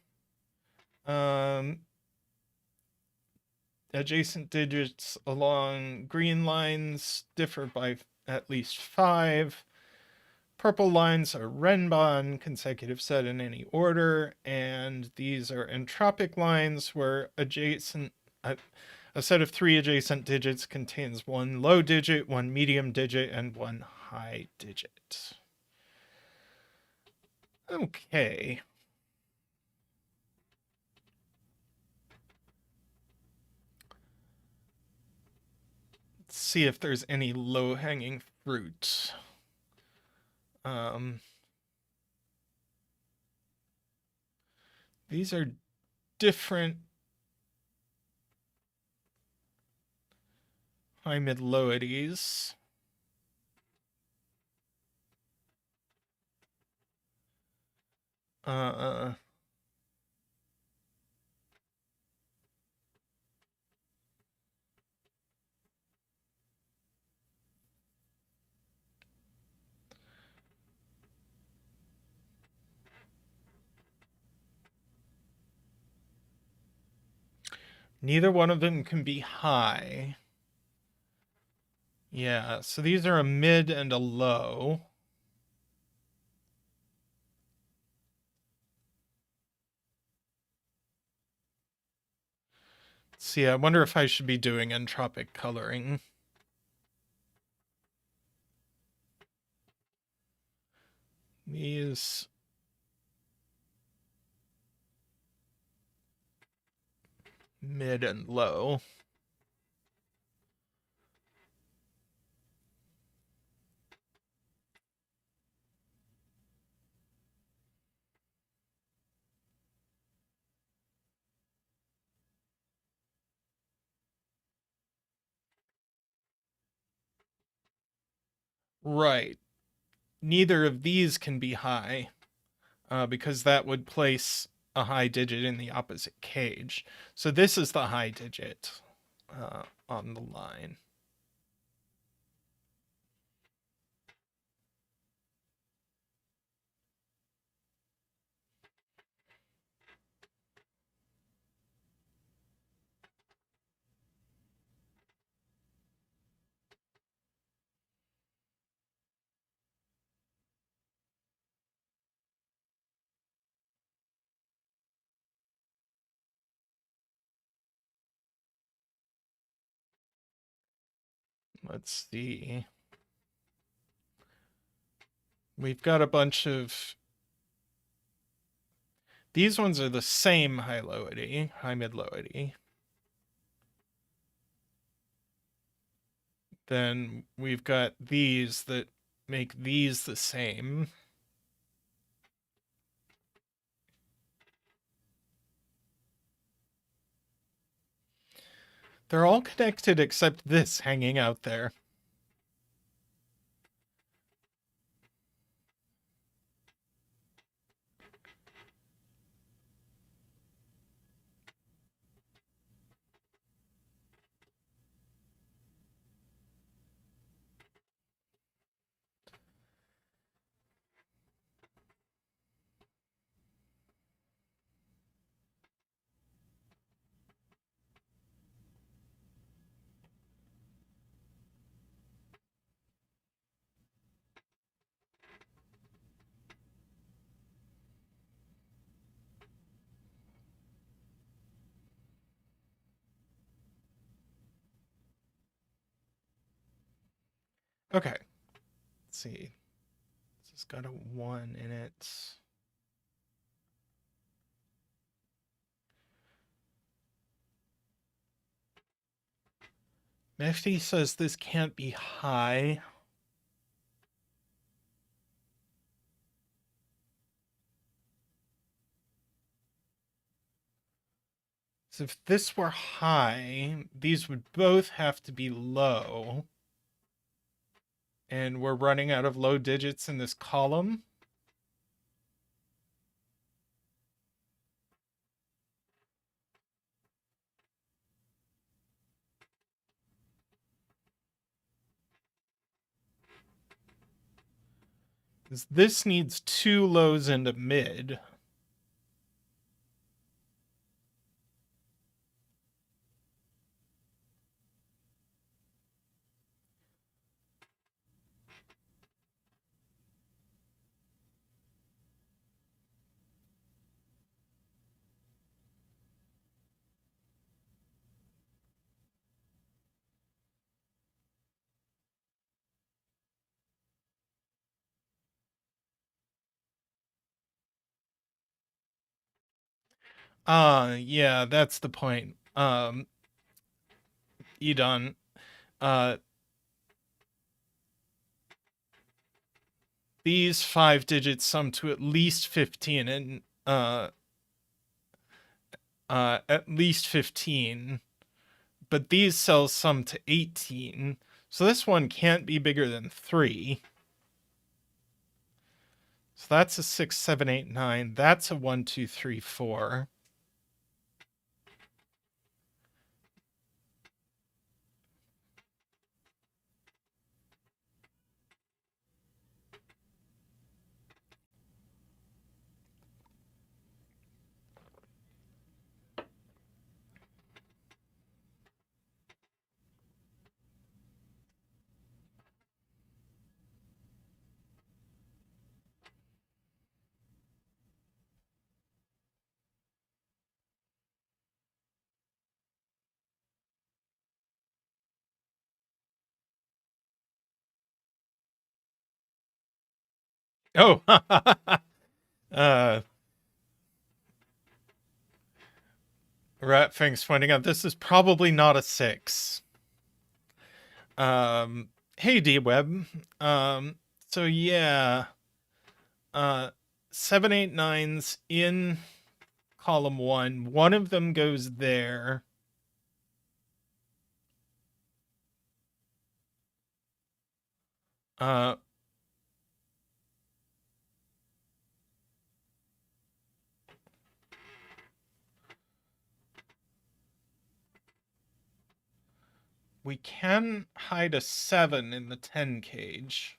Adjacent digits along green lines differ by at least 5. Purple lines are Renban, consecutive set in any order, and these are entropic lines where adjacent a set of 3 adjacent digits contains 1 low digit, 1 medium digit, and 1 high digit. Okay. Let's see if there's any low-hanging fruit. These are different high, mid, lowities. Neither one of them can be high. Yeah, so these are a mid and a low. See, I wonder if I should be doing entropic coloring. These mid and low. Right. Neither of these can be high, because that would place a high digit in the opposite cage. So this is the high digit on the line. Let's see. We've got a bunch of... These ones are the same high-low-ity, high-mid-low-ity. Then we've got these that make these the same. They're all connected except this hanging out there. Okay. Let's see. This has got a 1 in it. Mefty says this can't be high. So if this were high, these would both have to be low. And we're running out of low digits in this column. This needs 2 lows and a mid. Yeah, that's the point. Edon, these 5 digits sum to at least 15 and at least 15, but these cells sum to 18. So this one can't be bigger than 3. So that's a 6, 7, 8, 9. That's a 1, 2, 3, 4. Oh, Ratfing's pointing out this is probably not a 6. Hey D-Web. So yeah, 7, 8, 9's in column 1. One of them goes there. We can hide a 7 in the 10 cage.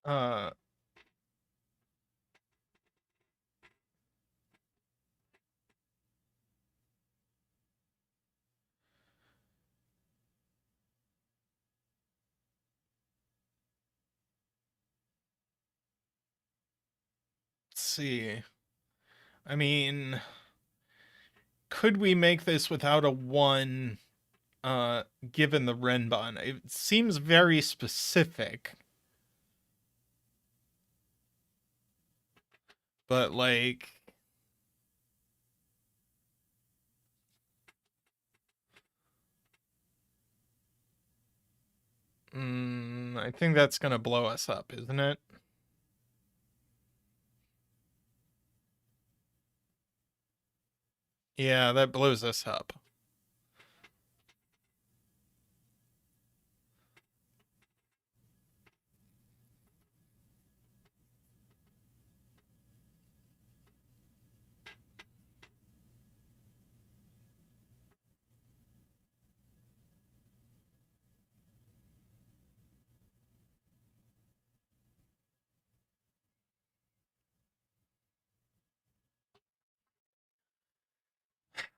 Uh, let's see. I mean, could we make this without a 1 given the Renbon? It seems very specific. But like I think that's gonna blow us up, isn't it? Yeah, that blows us up.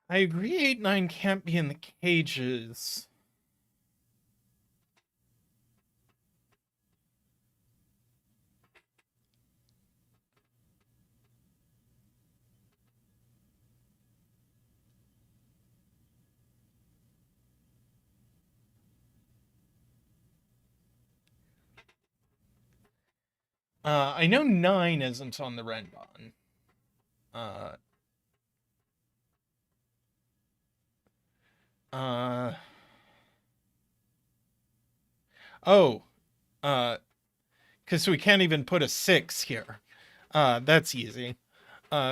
I agree 8-9 can't be in the cages. I know 9 isn't on the Renbon. Uh, uh, oh, because we can't even put a 6 here. That's easy.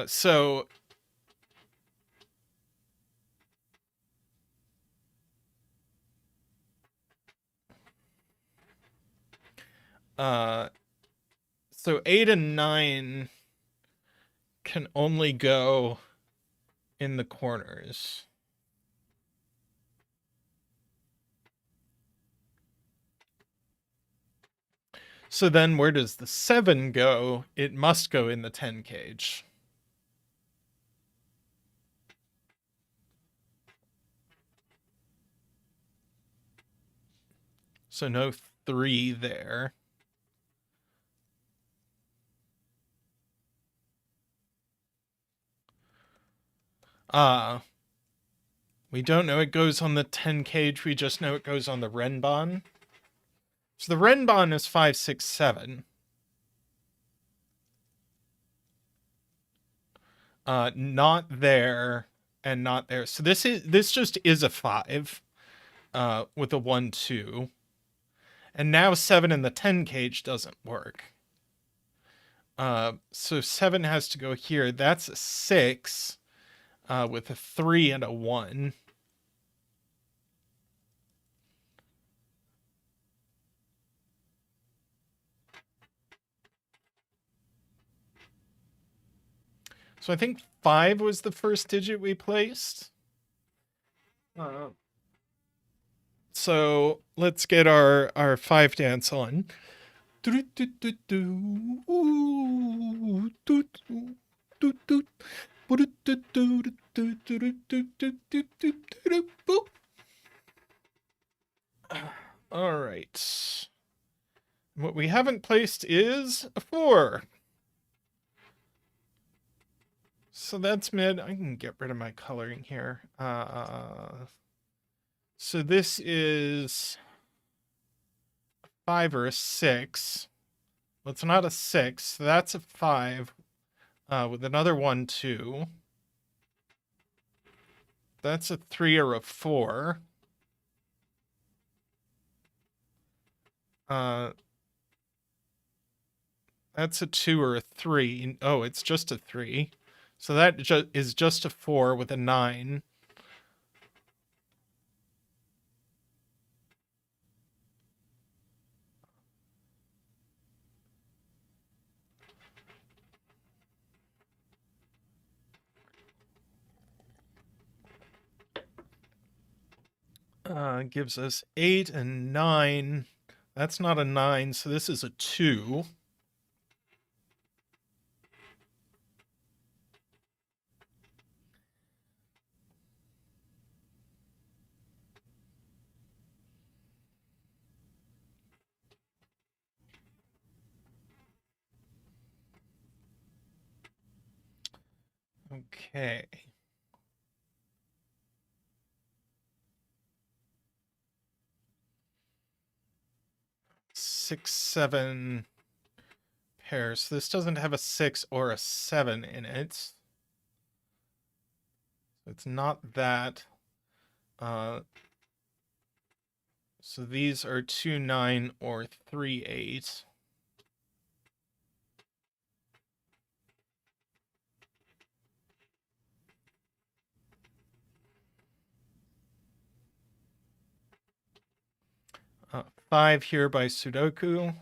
So so 8 and 9 can only go in the corners. So then where does the 7 go? It must go in the 10 cage. So no 3 there. We don't know it goes on the 10 cage. We just know it goes on the Renbon. So the Renbon is 5, 6, 7. Not there and not there. So this just is a 5 with a 1, 2. And now 7 in the 10 cage doesn't work. So 7 has to go here. That's a 6 with a 3 and a 1. So I think 5 was the first digit we placed. So let's get our 5 dance on. All right. What we haven't placed is a 4. So that's mid. I can get rid of my coloring here. So this is 5 or a 6. Well, it's not a 6. So that's a 5 with another 1, 2. That's a 3 or a 4. That's a 2 or a 3. Oh, it's just a 3. So that is just a 4 with a 9. Gives us 8 and 9. That's not a 9, so this is a 2. Okay. Six, seven pairs. So this doesn't have a 6 or a 7 in it. So it's not that. So these are 2, 9 or 3, 8. Uh, 5 here by sudoku.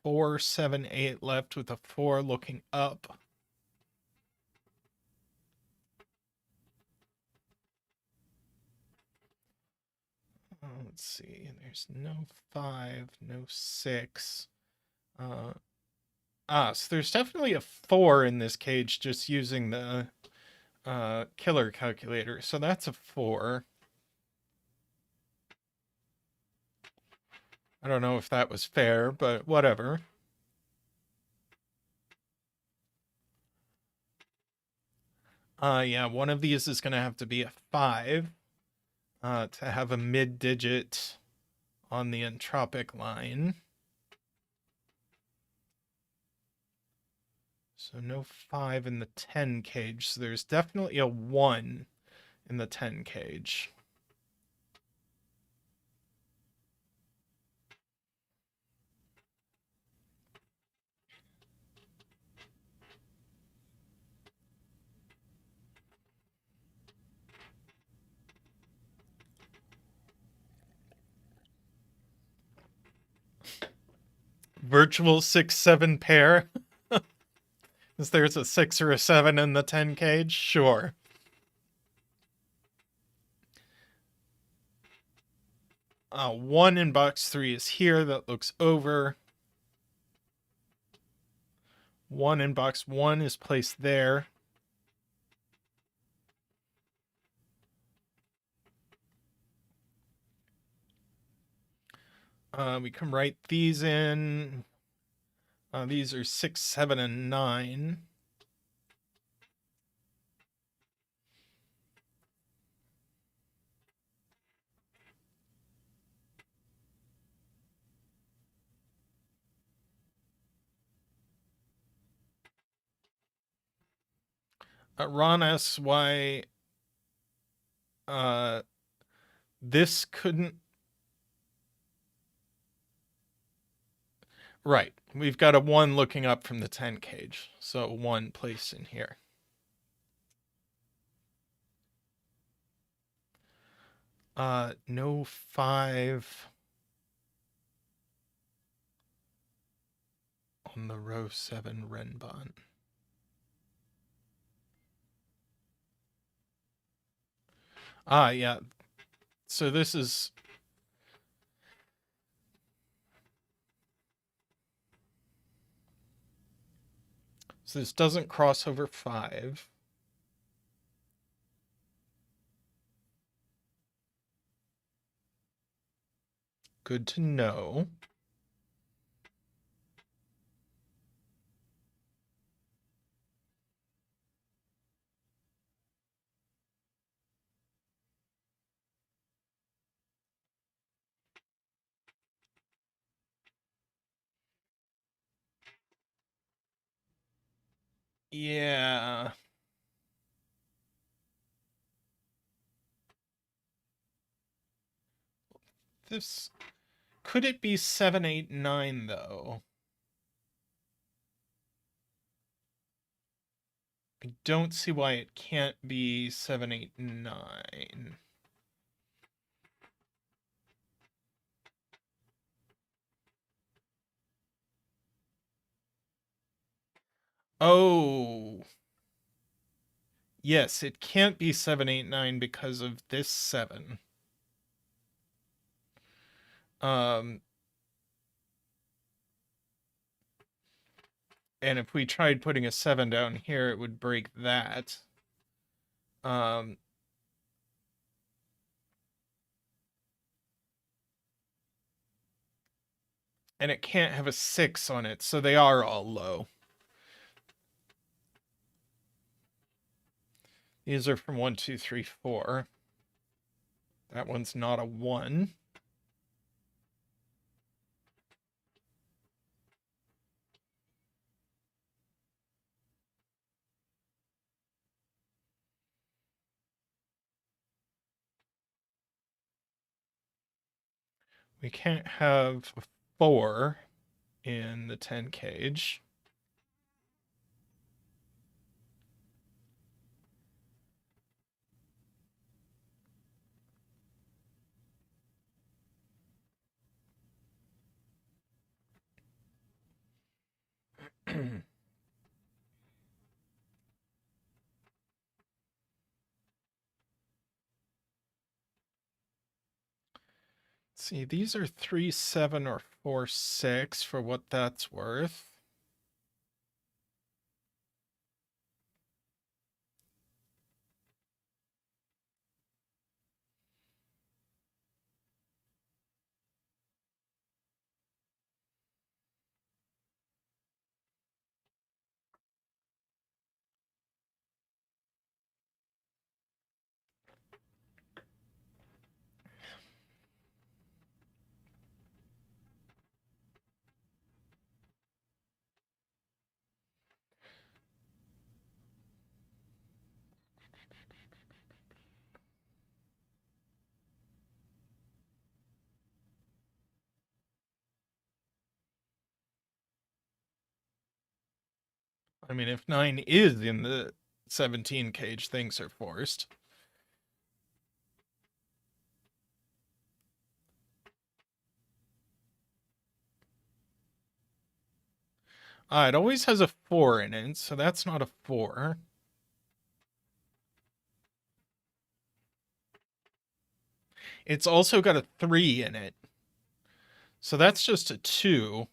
4, 7, 8 left with a 4 looking up. Let's see. There's no 5, no 6. So there's definitely a 4 in this cage just using the killer calculator. So that's a 4. I don't know if that was fair, but whatever. Yeah, one of these is going to have to be a 5 to have a mid-digit on the entropic line. So no 5 in the 10 cage. So there's definitely a 1 in the 10 cage. Virtual 6, 7 pair. Is there's a 6 or a 7 in the 10 cage? Sure. One in box 3 is here. That looks over. One in box 1 is placed there. We can write these in. These are 6, 7, and 9. Ron asks why this couldn't. Right. We've got a 1 looking up from the 10 cage. So 1 placed in here. No 5 on the row 7 Renbon. Yeah. So this is. So this doesn't cross over 5. Good to know. Yeah. This. Could it be 7, 8, 9, though? I don't see why it can't be 7, 8, 9. Oh. Yes, it can't be 7, 8, 9 because of this 7. And if we tried putting a 7 down here, it would break that. And it can't have a 6 on it, so they are all low. These are from 1, 2, 3, 4. That one's not a 1. We can't have a 4 in the 10 cage. See, these are 3, 7, or 4, 6 for what that's worth. I mean, if 9 is in the 17 cage, things are forced. It always has a 4 in it, so that's not a 4. It's also got a 3 in it. So that's just a 2.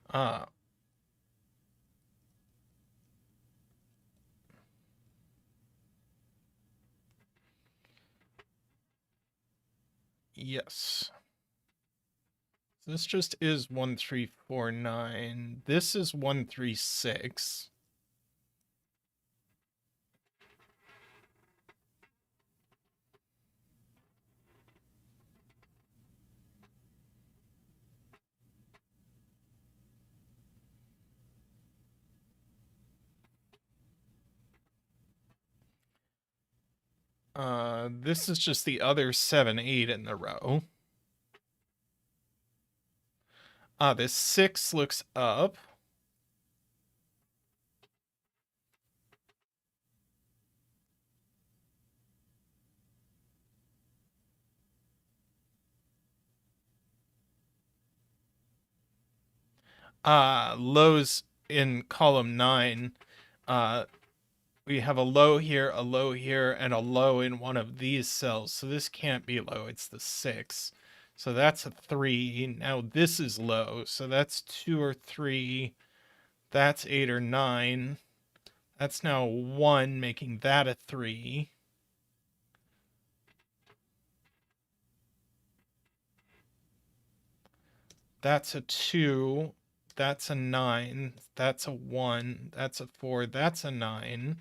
Uh, yes. This just is 1, 3, 4, 9. This is 1, 3, 6. This is just the other 7, 8 in the row. This 6 looks up. Lows in column 9. We have a low here, and a low in one of these cells. So this can't be low. It's the 6. So that's a 3. Now this is low. So that's 2 or 3. That's 8 or 9. That's now 1, making that a 3. That's a 2. That's a 9. That's a 1. That's a 4. That's a 9.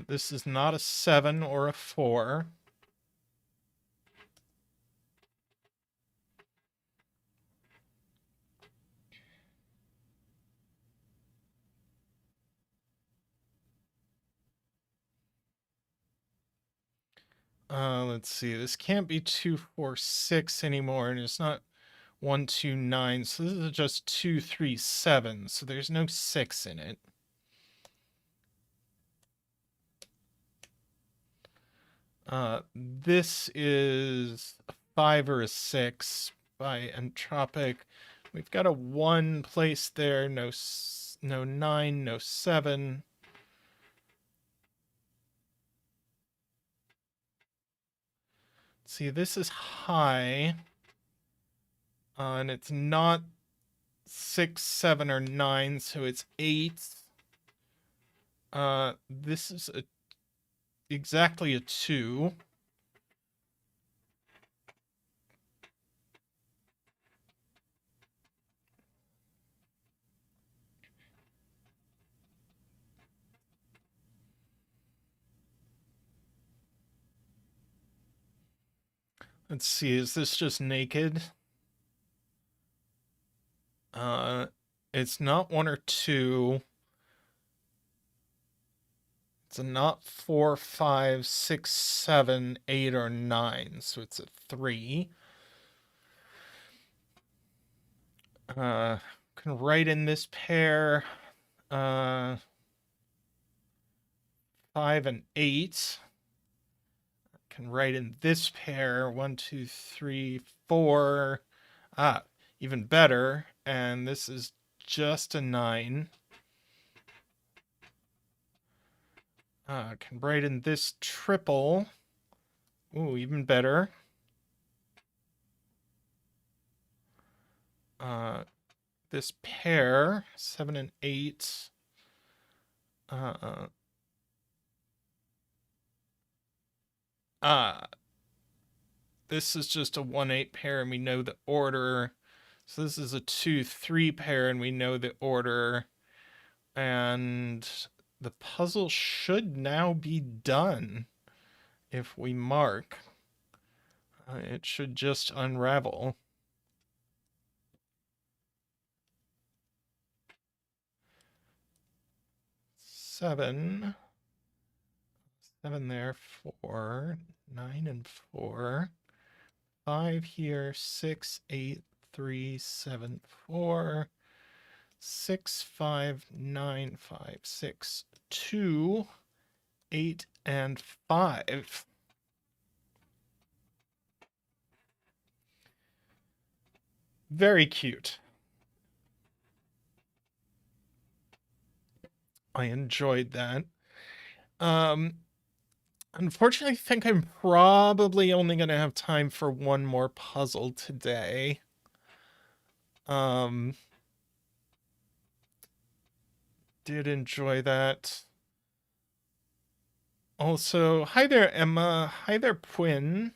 This is not a 7 or a 4. Let's see. This can't be 2, 4, 6 anymore, and it's not 1, 2, 9. So this is just 2, 3, 7. So there's no 6 in it. This is a 5 or a 6 by entropic We've got a 1 placed there, no 9, no 7. See, this is high. And it's not 6, 7, or 9, so it's 8. This is exactly a 2. Let's see, is this just naked? It's not 1 or 2. It's not 4, 5, 6, 7, 8, or 9, so it's a 3. Can write in this pair 5 and 8. Can write in this pair 1, 2, 3, 4. Even better. And this is just a 9. Can write in this triple. Ooh, even better. This pair 7 and 8. This is just a 1, 8 pair, and we know the order. So this is a 2, 3 pair, and we know the order. And the puzzle should now be done. If we mark, it should just unravel. Seven there, 4, 9 and 4, 5 here, 6, 8, 3, 7, 4, 6, 5, 9, 5, 6, 2, 8, and 5. Very cute. I enjoyed that. Unfortunately, I think I'm probably only going to have time for one more puzzle today. Did enjoy that. Also, hi there, Emma. Hi there, Quinn.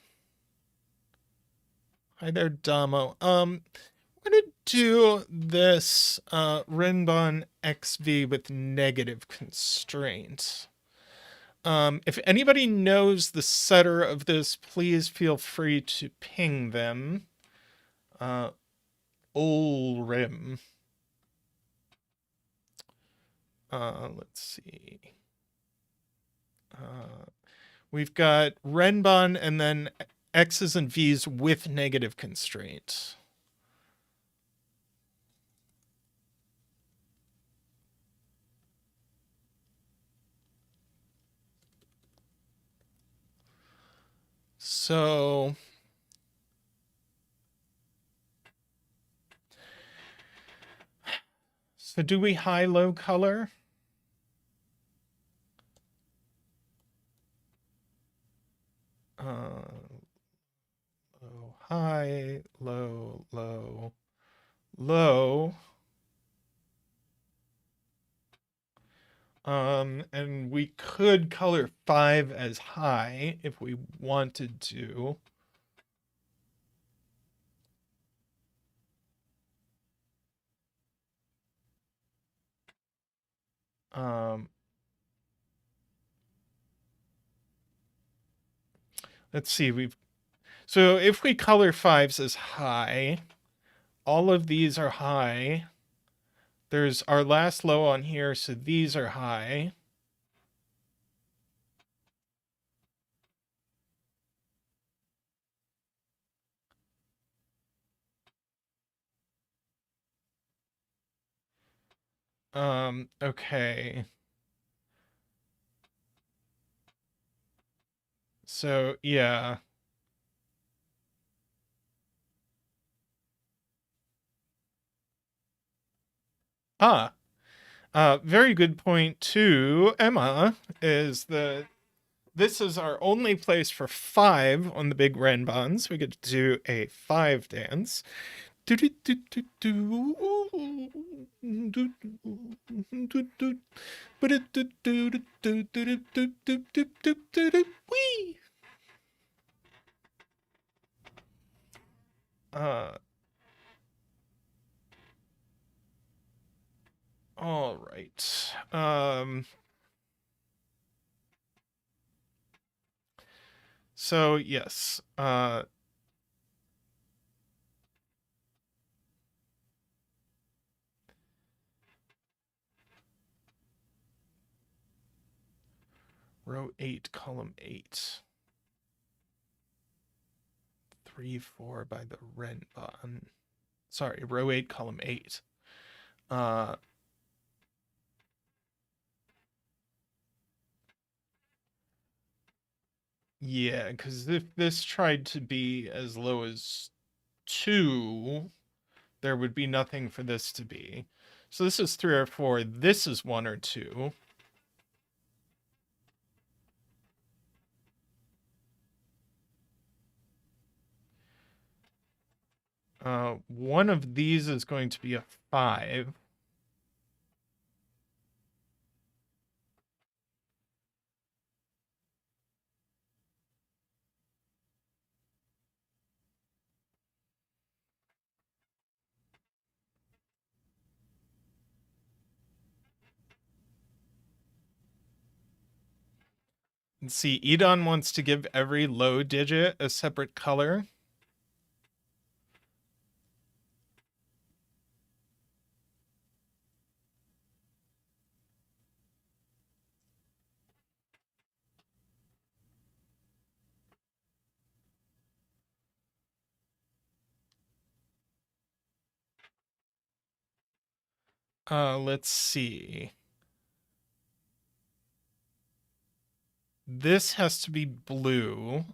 Hi there, Damo. I'm gonna do this Renbon XV with negative constraint. If anybody knows the setter of this, please feel free to ping them. Olrim. Let's see. We've got Renbon and then X's and V's with negative constraint. So do we high-low color? Low, high, low, low, low. And we could color 5 as high if we wanted to. Let's see, so if we color 5s as high, all of these are high. There's our last low on here, so these are high. Okay. So, yeah. Very good point too, Emma, is that this is our only place for 5 on the big Renbans. We get to do a 5 dance. Whee! Uh, all right. So yes, row 8, column 8. 3, 4 by the Renban. Sorry, row 8, column 8. Yeah, because if this tried to be as low as 2, there would be nothing for this to be. So this is 3 or 4. This is 1 or 2. One of these is going to be a 5. And see, Edon wants to give every low digit a separate color. Let's see. This has to be blue.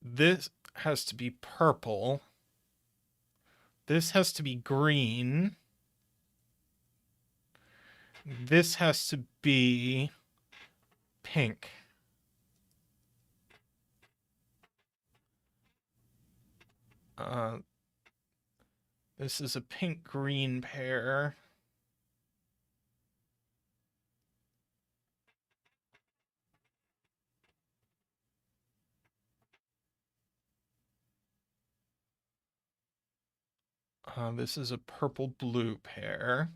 This has to be purple. This has to be green. This has to be pink. This is a pink-green pair. This is a purple-blue pair.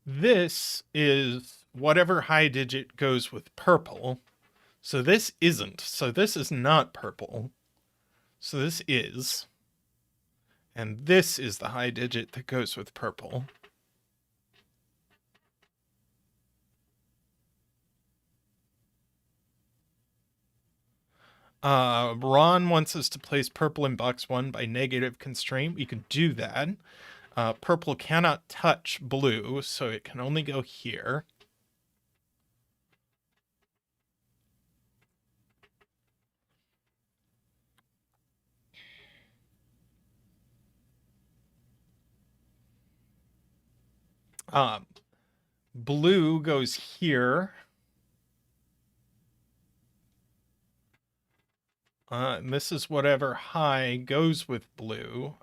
This is whatever high digit goes with purple. So this isn't. So this is not purple. So this is. And this is the high digit that goes with purple. Ron wants us to place purple in box 1 by negative constraint. We can do that. Purple cannot touch blue, so it can only go here. Blue goes here. And this is whatever high goes with blue.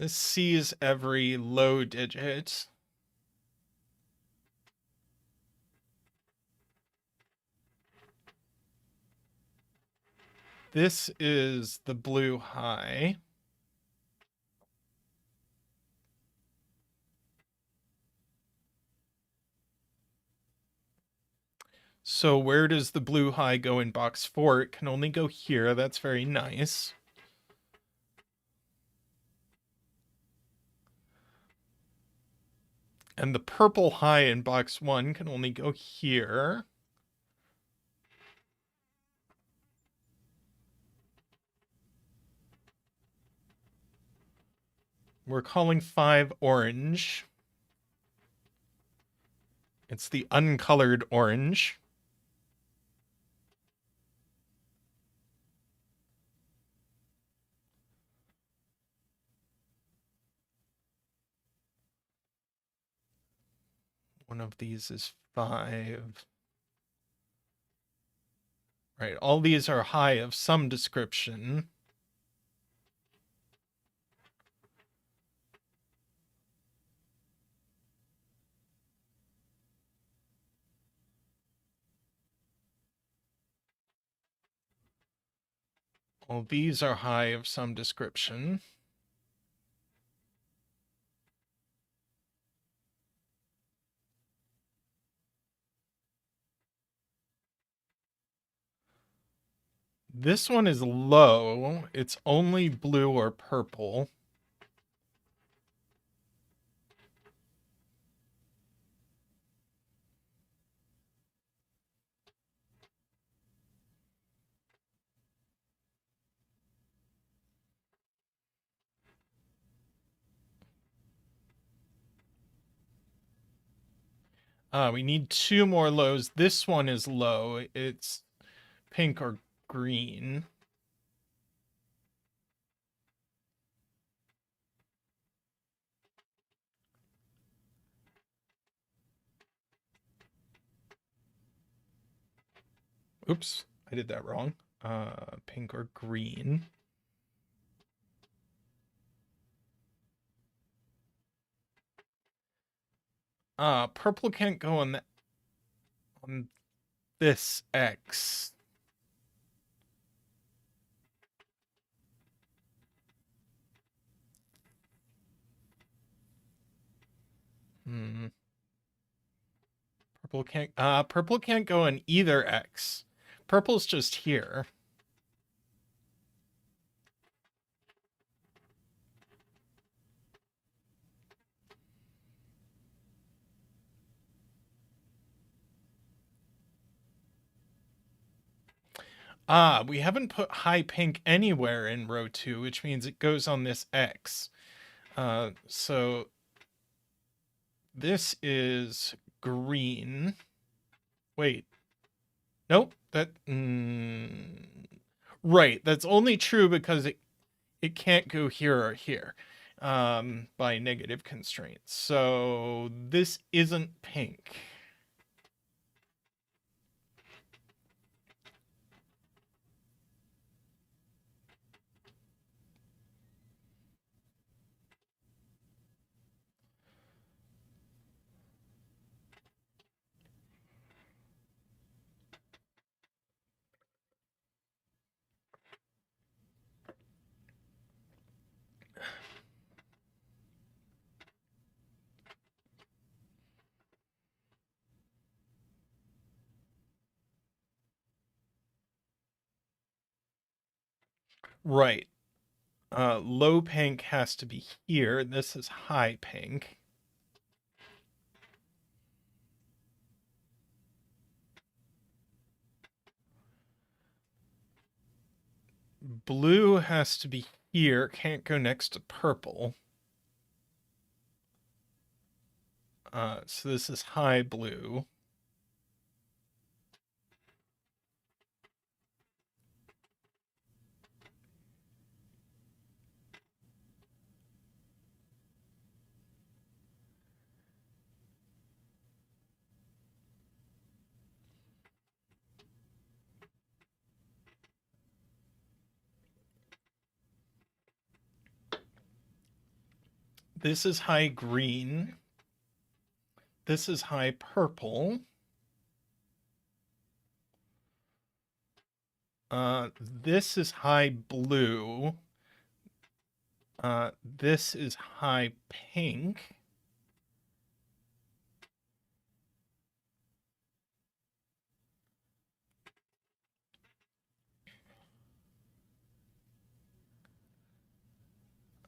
This sees every low digit. This is the blue high. So where does the blue high go in box 4? It can only go here. That's very nice. And the purple high in box 1 can only go here. We're calling 5 orange. It's the uncolored orange. One of these is 5. Right, all these are high of some description. All these are high of some description. This one is low. It's only blue or purple. We need 2 more lows. This one is low. It's pink or green. Oops, I did that wrong. Pink or green. Purple can't go on this X. Purple can't go on either X. Purple's just here. We haven't put high pink anywhere in row 2, which means it goes on this X. So this is green. Wait. Nope. Right. That's only true because it can't go here or here by negative constraints. So this isn't pink. Right. Low pink has to be here. This is high pink. Blue has to be here. Can't go next to purple. So this is high blue. This is high green. This is high purple. This is high blue. This is high pink.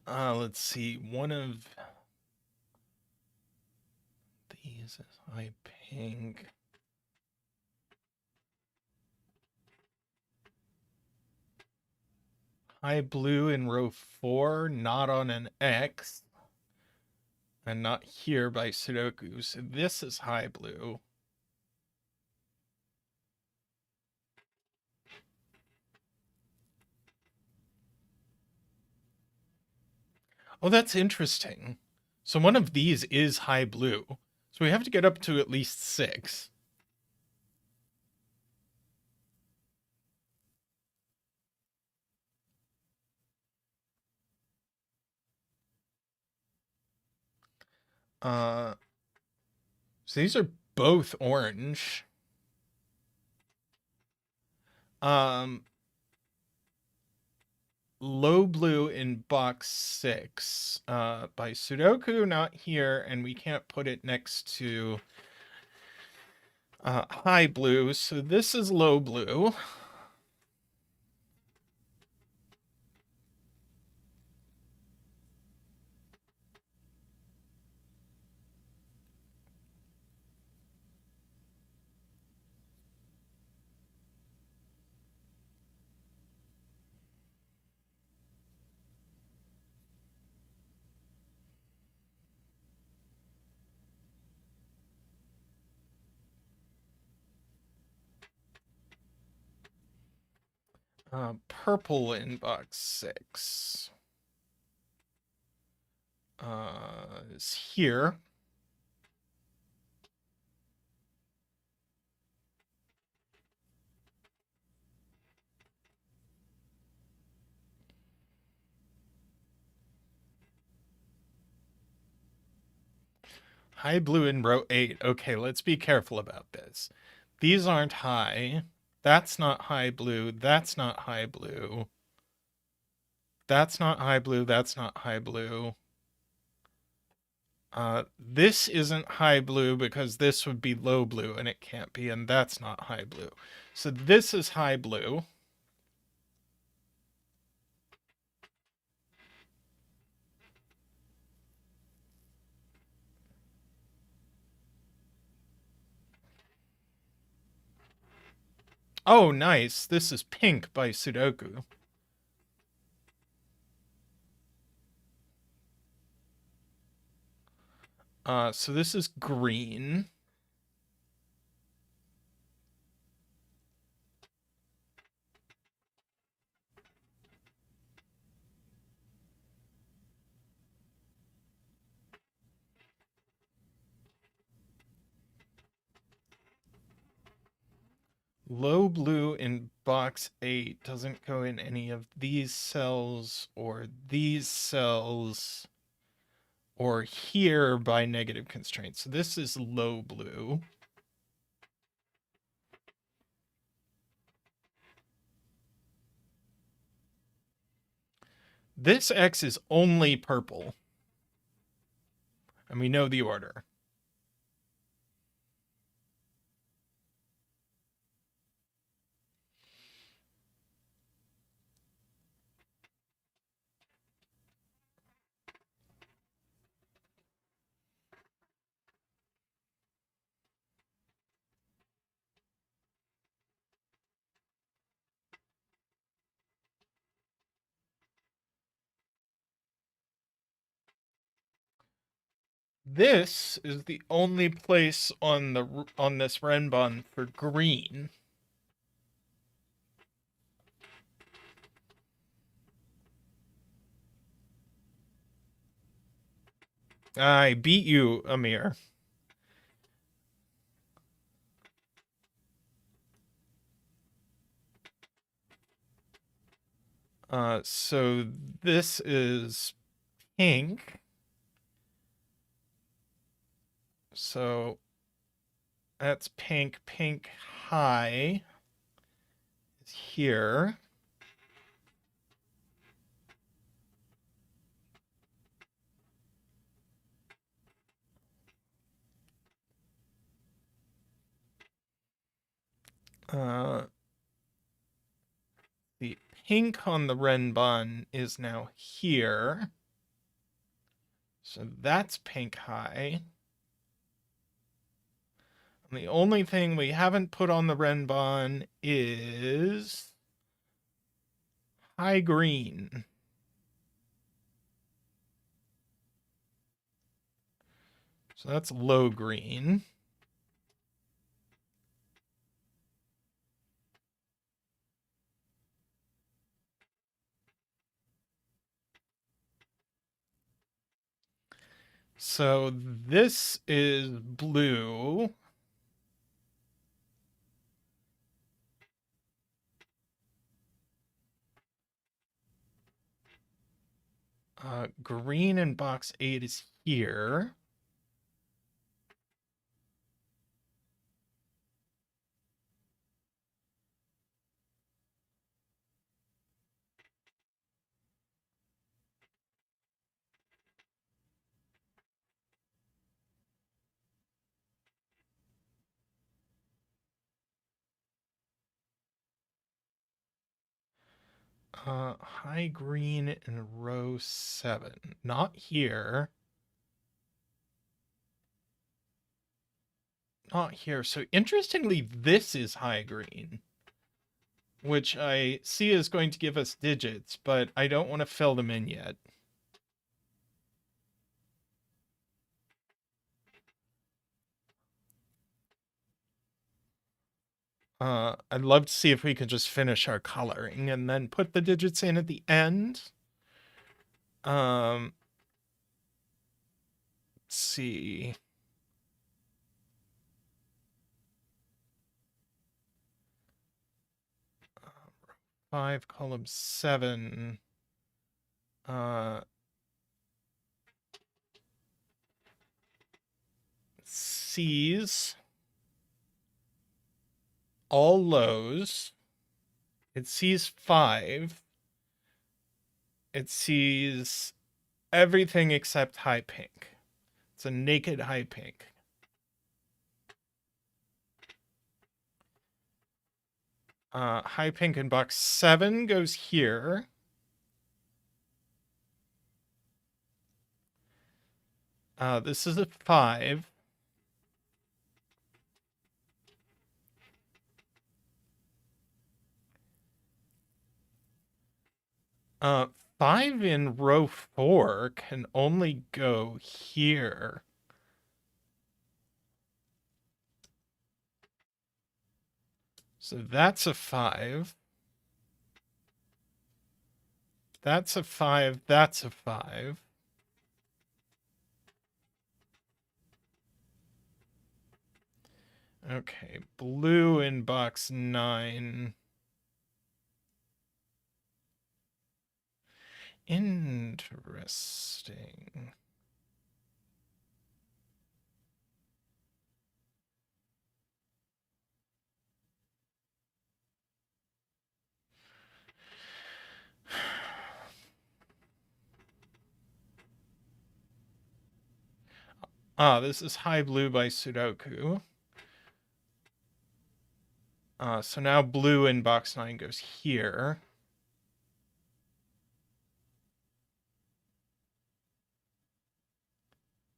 Let's see. One of these is high pink. High blue in row 4, not on an X. And not here by sudoku. So this is high blue. Oh, that's interesting. So one of these is high blue. So we have to get up to at least 6. So these are both orange. Low blue in box 6 by sudoku, not here, and we can't put it next to high blue, so this is low blue. Purple in box 6 is here. High blue in row 8. Okay, let's be careful about this. These aren't high. That's not high blue. That's not high blue. That's not high blue. That's not high blue. This isn't high blue because this would be low blue and it can't be, and that's not high blue. So this is high blue. Oh, nice. This is pink by sudoku. So this is green. Low blue in box 8 doesn't go in any of these cells or these cells or here by negative constraints. So this is low blue. This X is only purple. And we know the order. This is the only place on this renbon for green. I beat you, Amir. So this is pink. So that's pink. Pink high is here. The pink on the renbun is now here. So that's pink high. And the only thing we haven't put on the renbun is high green. So that's low green. So this is blue. Green in box 8 is here. High green in row 7. Not here. Not here. So interestingly, this is high green, which I see is going to give us digits, but I don't want to fill them in yet. I'd love to see if we could just finish our coloring and then put the digits in at the end. Let's see. Five, column 7. Sees all lows. It sees 5. It sees everything except high pink. It's a naked high pink. High pink in box 7 goes here. This is a 5. Uh, 5 in row 4 can only go here. So that's a 5. That's a 5. That's a 5. Okay, blue in box 9. Interesting. This is high blue by Sudoku. So now blue in box 9 goes here.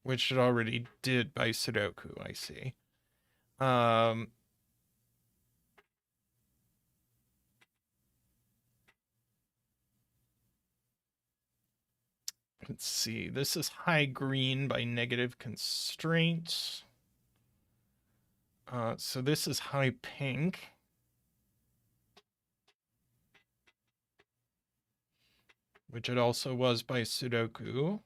Which it already did by Sudoku, I see. Let's see. This is high green by negative constraint. So this is high pink. Which it also was by Sudoku.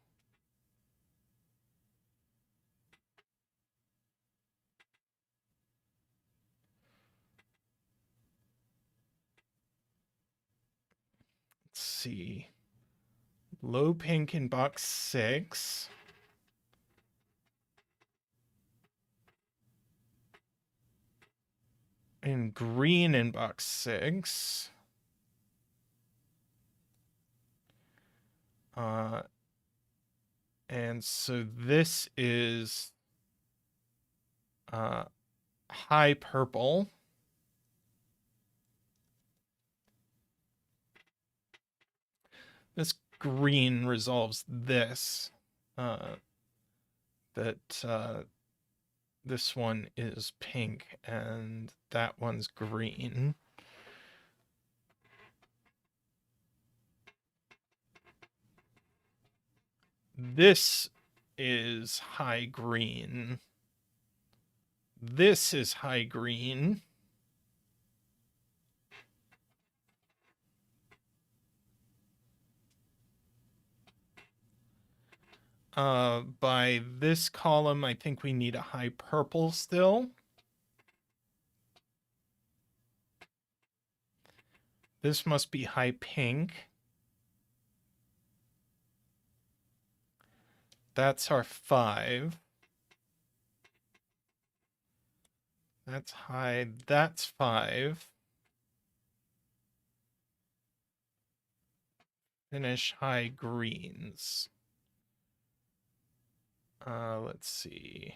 Let's see. Low pink in box 6. in green in box 6. And so this is high purple. This green resolves this. This one is pink and that one's green. This is high green. This is high green. By this column, I think we need a high purple still. This must be high pink. That's our 5. That's high. That's 5. Finish high greens. Let's see.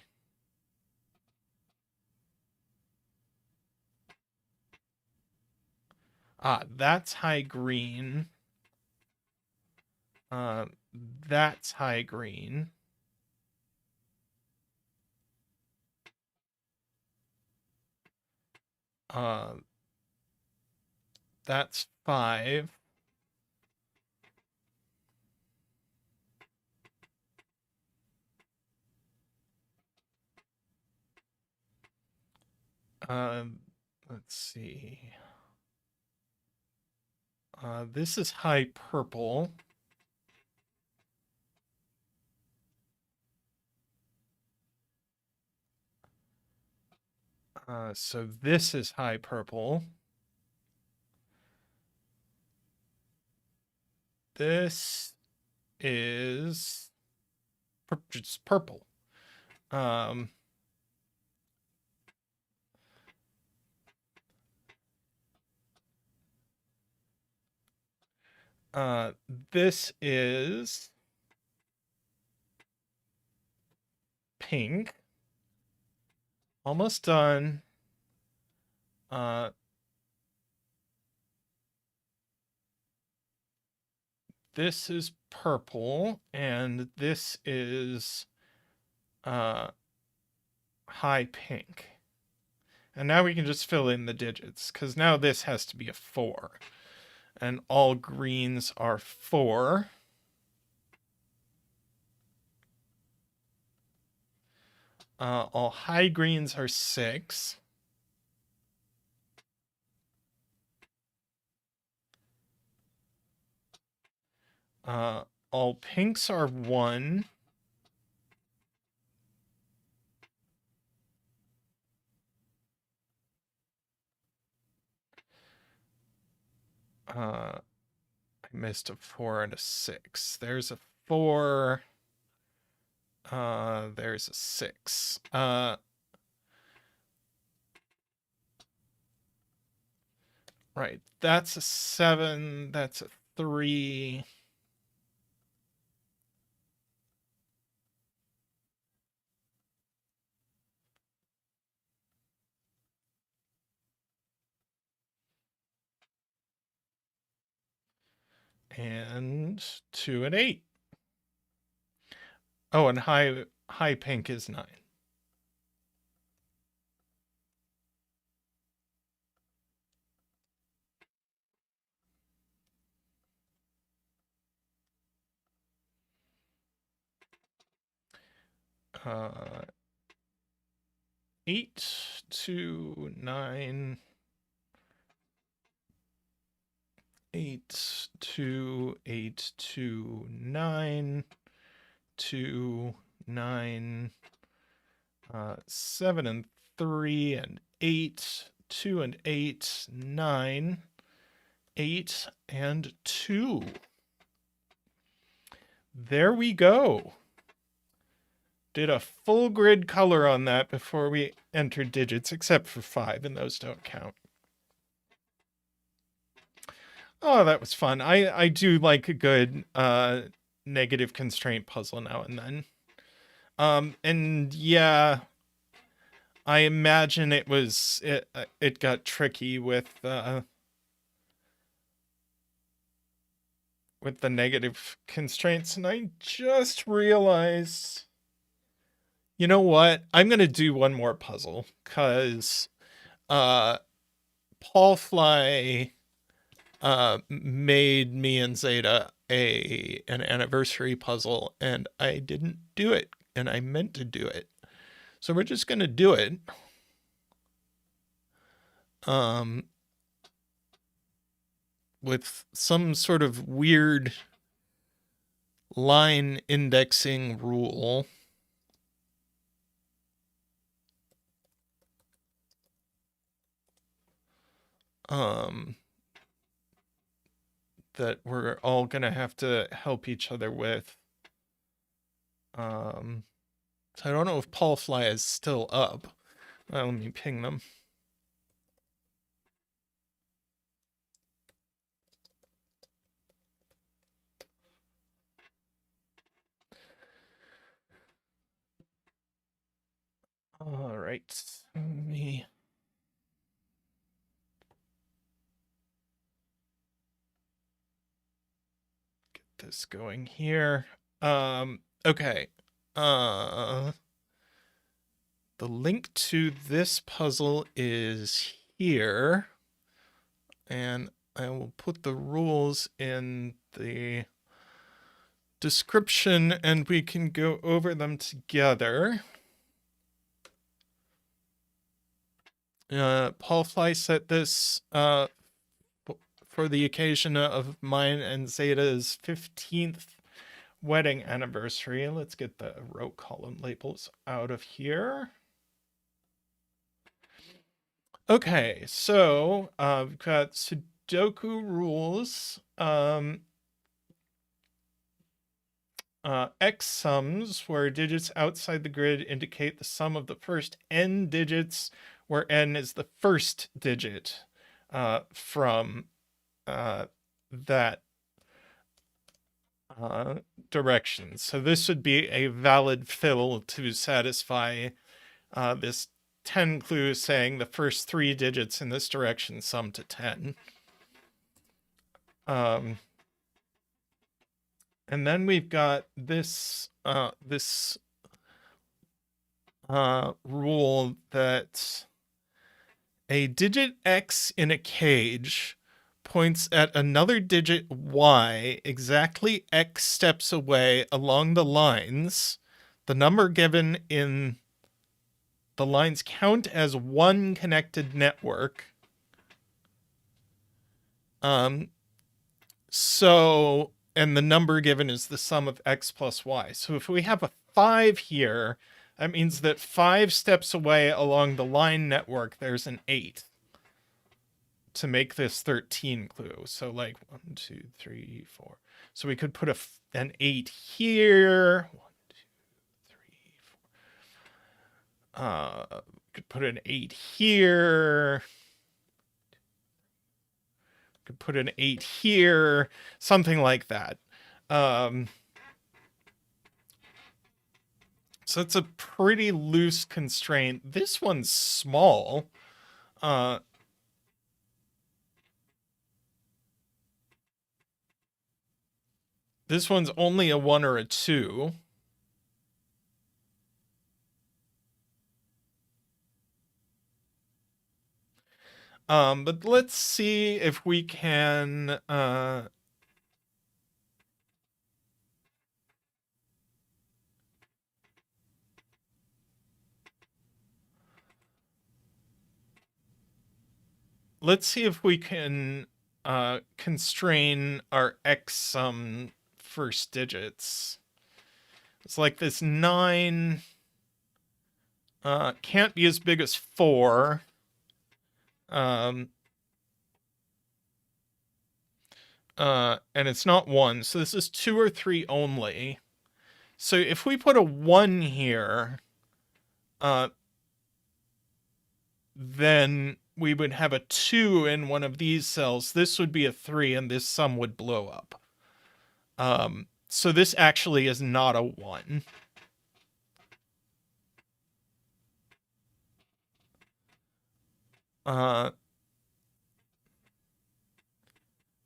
That's high green. That's high green. That's 5. Let's see. This is high purple. So this is high purple. This is just purple. This is pink. Almost done. This is purple, and this is high pink. And now we can just fill in the digits, because now this has to be a 4. And all greens are 4. All high greens are 6. All pinks are 1. I missed a 4 and a 6. There's a 4. There's a 6. Right. That's a 7. That's a 3. And 2 and 8. Oh, and high pink is 9. Uh, 8 to 9. 8 to 8 to 9 to 9. 7 and 3 and 8. 2 and 8. 9. 8 and 2. There we go. did a full grid color on that before we entered digits, except for 5, and those don't count. Oh, that was fun. I do like a good negative constraint puzzle now and then. And yeah, I imagine it got tricky with the negative constraints, and I just realized, you know what? I'm gonna do one more puzzle because Paul Fly made me and Zeta an anniversary puzzle, and I didn't do it, and I meant to do it. So we're just gonna do it. With some sort of weird line indexing rule. That we're all gonna have to help each other with. So I don't know if Paul Fly is still up. Well, let me ping them. All right, let me get this going here. Okay. The link to this puzzle is here, and I will put the rules in the description and we can go over them together. Paul Fly set this for the occasion of mine and Zeta's 15th wedding anniversary. Let's get the row column labels out of here. Okay, so we've got Sudoku rules. X sums, where digits outside the grid indicate the sum of the first n digits, where n is the first digit from that direction. So this would be a valid fill to satisfy this 10 clue saying the first 3 digits in this direction sum to 10. And then we've got this rule that a digit X in a cage points at another digit Y exactly X steps away along the lines. The number given in the lines count as one connected network. So, and the number given is the sum of X plus Y. So if we have a 5 here, that means that 5 steps away along the line network, there's an 8 to make this 13 clue. So like 1, 2, 3, 4. So we could put an 8 here. 1, 2, 3, 4. Could put an 8 here. Could put an 8 here. Something like that. So it's a pretty loose constraint. This one's small. This one's only a 1 or a 2. But let's see if we can constrain our X sum first digits. It's like this 9 can't be as big as 4. And it's not 1, so this is 2 or 3 only. So if we put a 1 here, then we would have a 2 in one of these cells. This would be a 3, and this sum would blow up. So this actually is not a 1.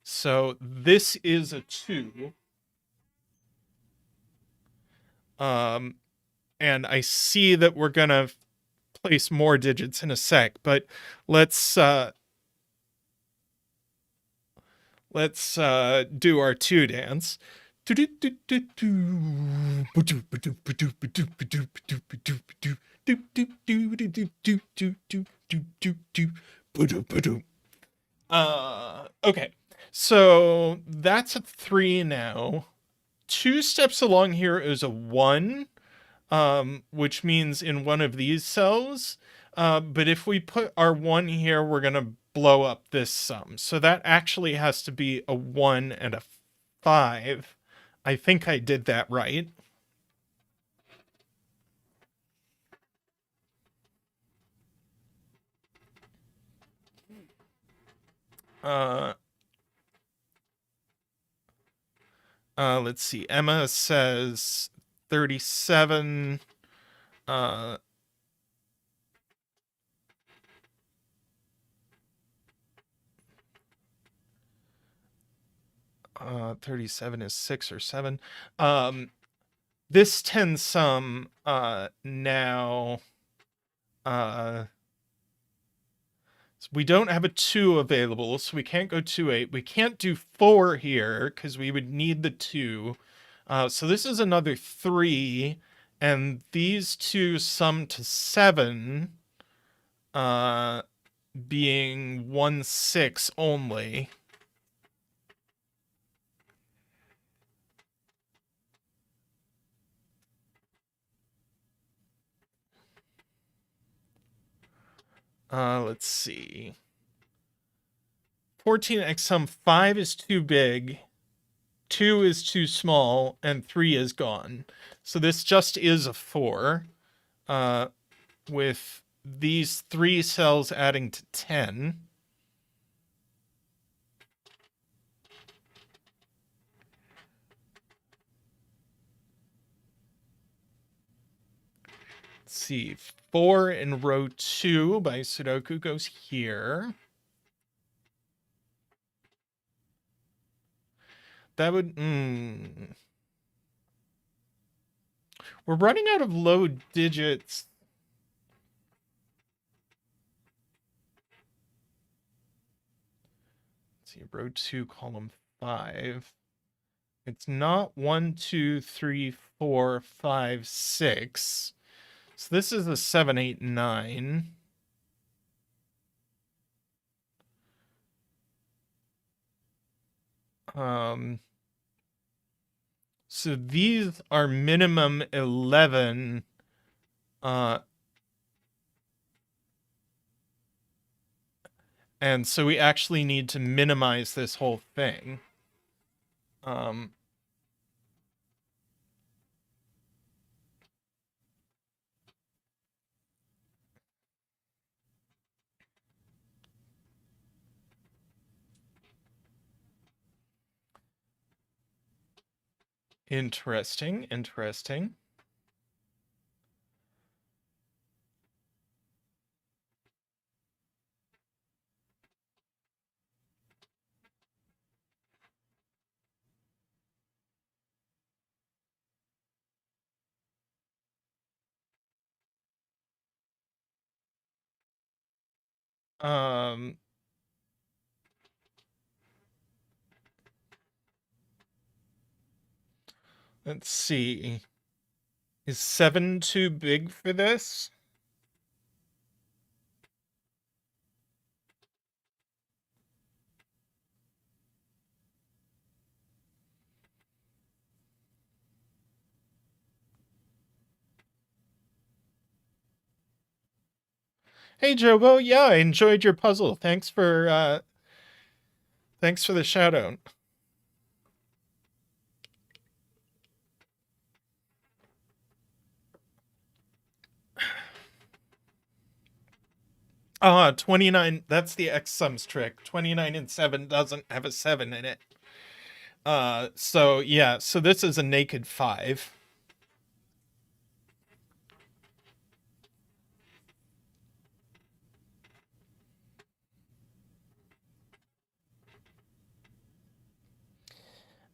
So this is a 2. And I see that we're going to place more digits in a sec, but let's do our 2 dance. Okay. So that's a 3 now. 2 steps along here is a 1, which means in one of these cells. But if we put our 1 here, we're going to blow up this sum. So that actually has to be a 1 and a 5. I think I did that right. Let's see. Emma says 37. 37 is 6 or 7. This 10 sum now. So we don't have a 2 available, so we can't go 2, 8. We can't do 4 here because we would need the 2. So this is another 3, and these two sum to 7, being 1, 6 only. Let's see. 14x sum 5 is too big, 2 is too small, and 3 is gone. So this just is a 4, with these 3 cells adding to 10. Let's see, 4 in row 2 by Sudoku goes here. That would, we're running out of low digits. Let's see, row 2, column 5. It's not 1, 2, 3, 4, 5, 6. So this is a 7, 8, 9. So these are minimum 11. And so we actually need to minimize this whole thing. Interesting, interesting. Let's see. Is 7 too big for this? Hey, Jobo. Yeah, I enjoyed your puzzle. Thanks for the shout out. 29, that's the X sums trick. 29 and 7 doesn't have a 7 in it. So yeah, so this is a naked 5.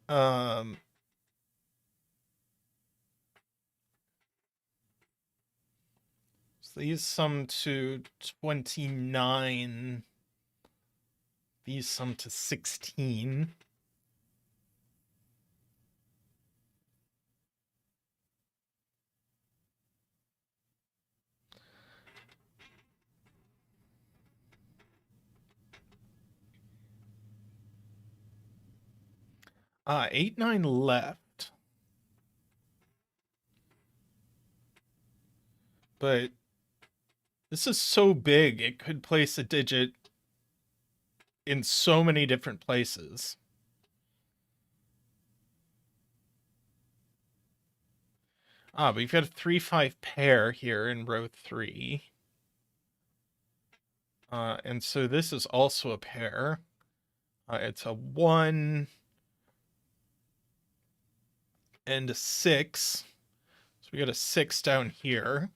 Um, so these sum to 29. These sum to 16. Eight, 9 left. But this is so big, it could place a digit in so many different places. We've got a 3-5 pair here in row 3. And so this is also a pair. It's a 1 and a 6. So we got a 6 down here.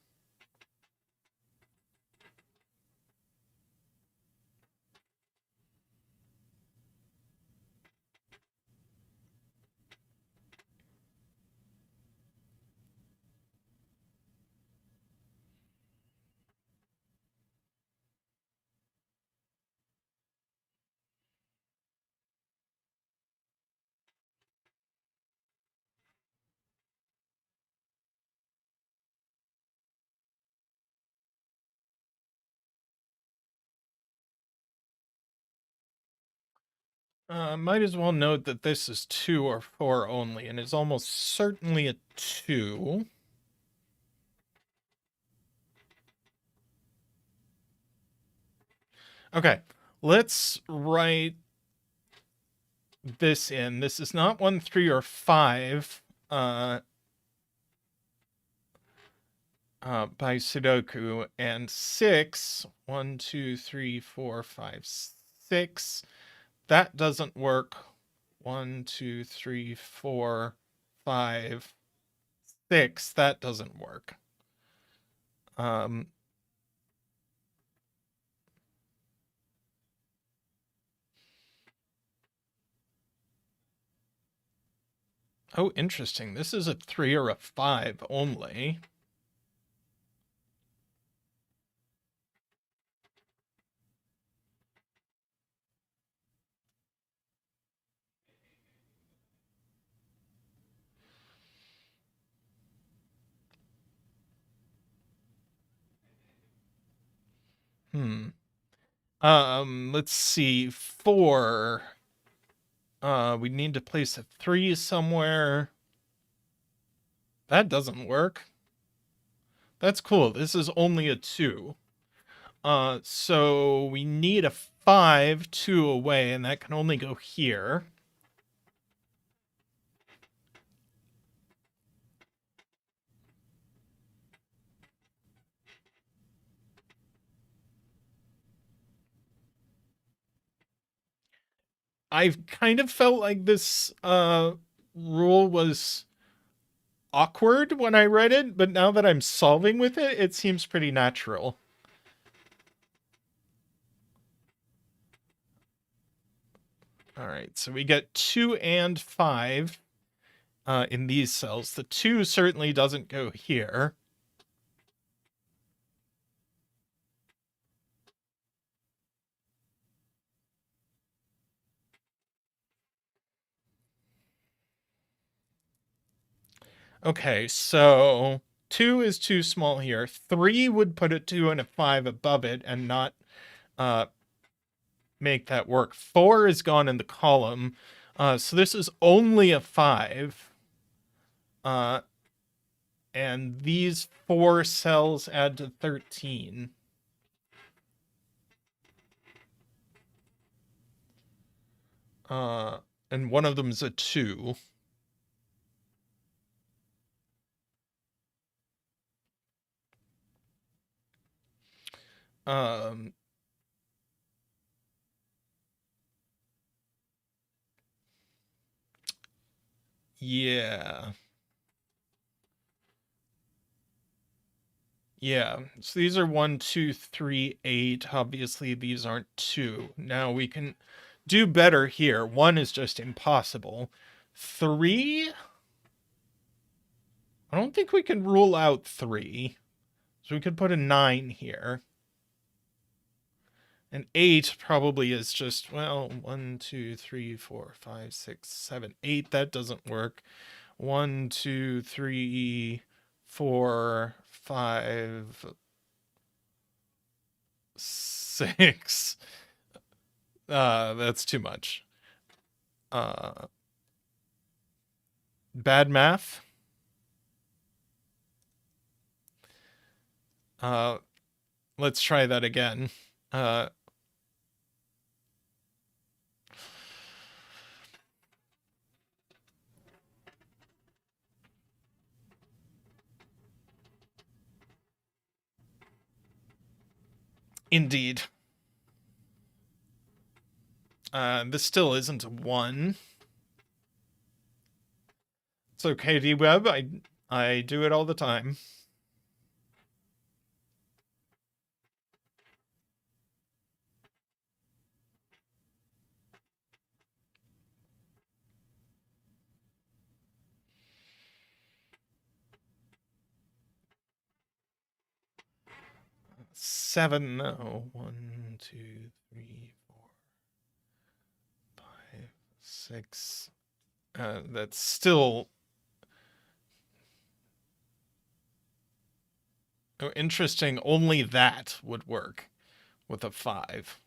Might as well note that this is 2 or 4 only, and is almost certainly a 2. Okay, let's write this in. This is not 1, 3, or 5 by sudoku, and 6, 1, 2, 3, 4, 5, 6. That doesn't work. 1, 2, 3, 4, 5, 6. That doesn't work. Oh, interesting. This is a 3 or a 5 only. Let's see. 4. We need to place a 3 somewhere. That doesn't work. That's cool. This is only a 2. So we need a 5, 2 away, and that can only go here. I've kind of felt like this rule was awkward when I read it, but now that I'm solving with it, it seems pretty natural. All right, so we get 2 and 5 in these cells. The 2 certainly doesn't go here. Okay, so 2 is too small here. 3 would put a 2 and a 5 above it and not make that work. 4 is gone in the column. So this is only a 5. And these 4 cells add to 13. And one of them is a 2. Yeah. Yeah. So these are 1, 2, 3, 8. Obviously, these aren't 2. Now we can do better here. 1 is just impossible. 3? I don't think we can rule out 3. So we could put a 9 here. And 8 probably is just, well, 1, 2, 3, 4, 5, 6, 7, 8. That doesn't work. 1, 2, 3, 4, 5, 6. That's too much. Bad math. Let's try that again. Indeed. This still isn't a 1. It's okay, D-Web. I do it all the time. Seven. No. 1, 2, 3, 4, 5, 6. That's still. Oh, interesting. Only that would work with a 5.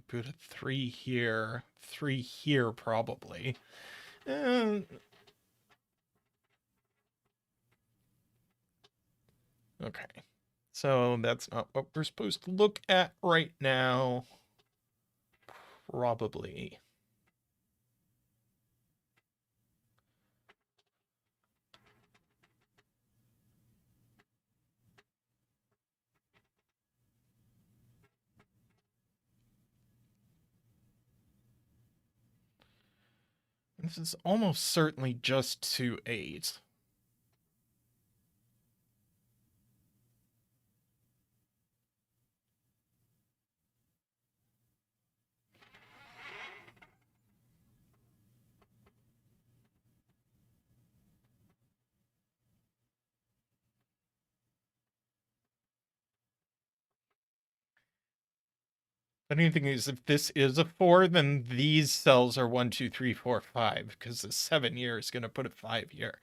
Put a 3 here. 3 here, probably. Okay. So that's not what we're supposed to look at right now. Probably. This is almost certainly just 2, 8. Funny thing is, if this is a 4, then these cells are 1, 2, 3, 4, 5, because the 7 here is going to put a 5 here.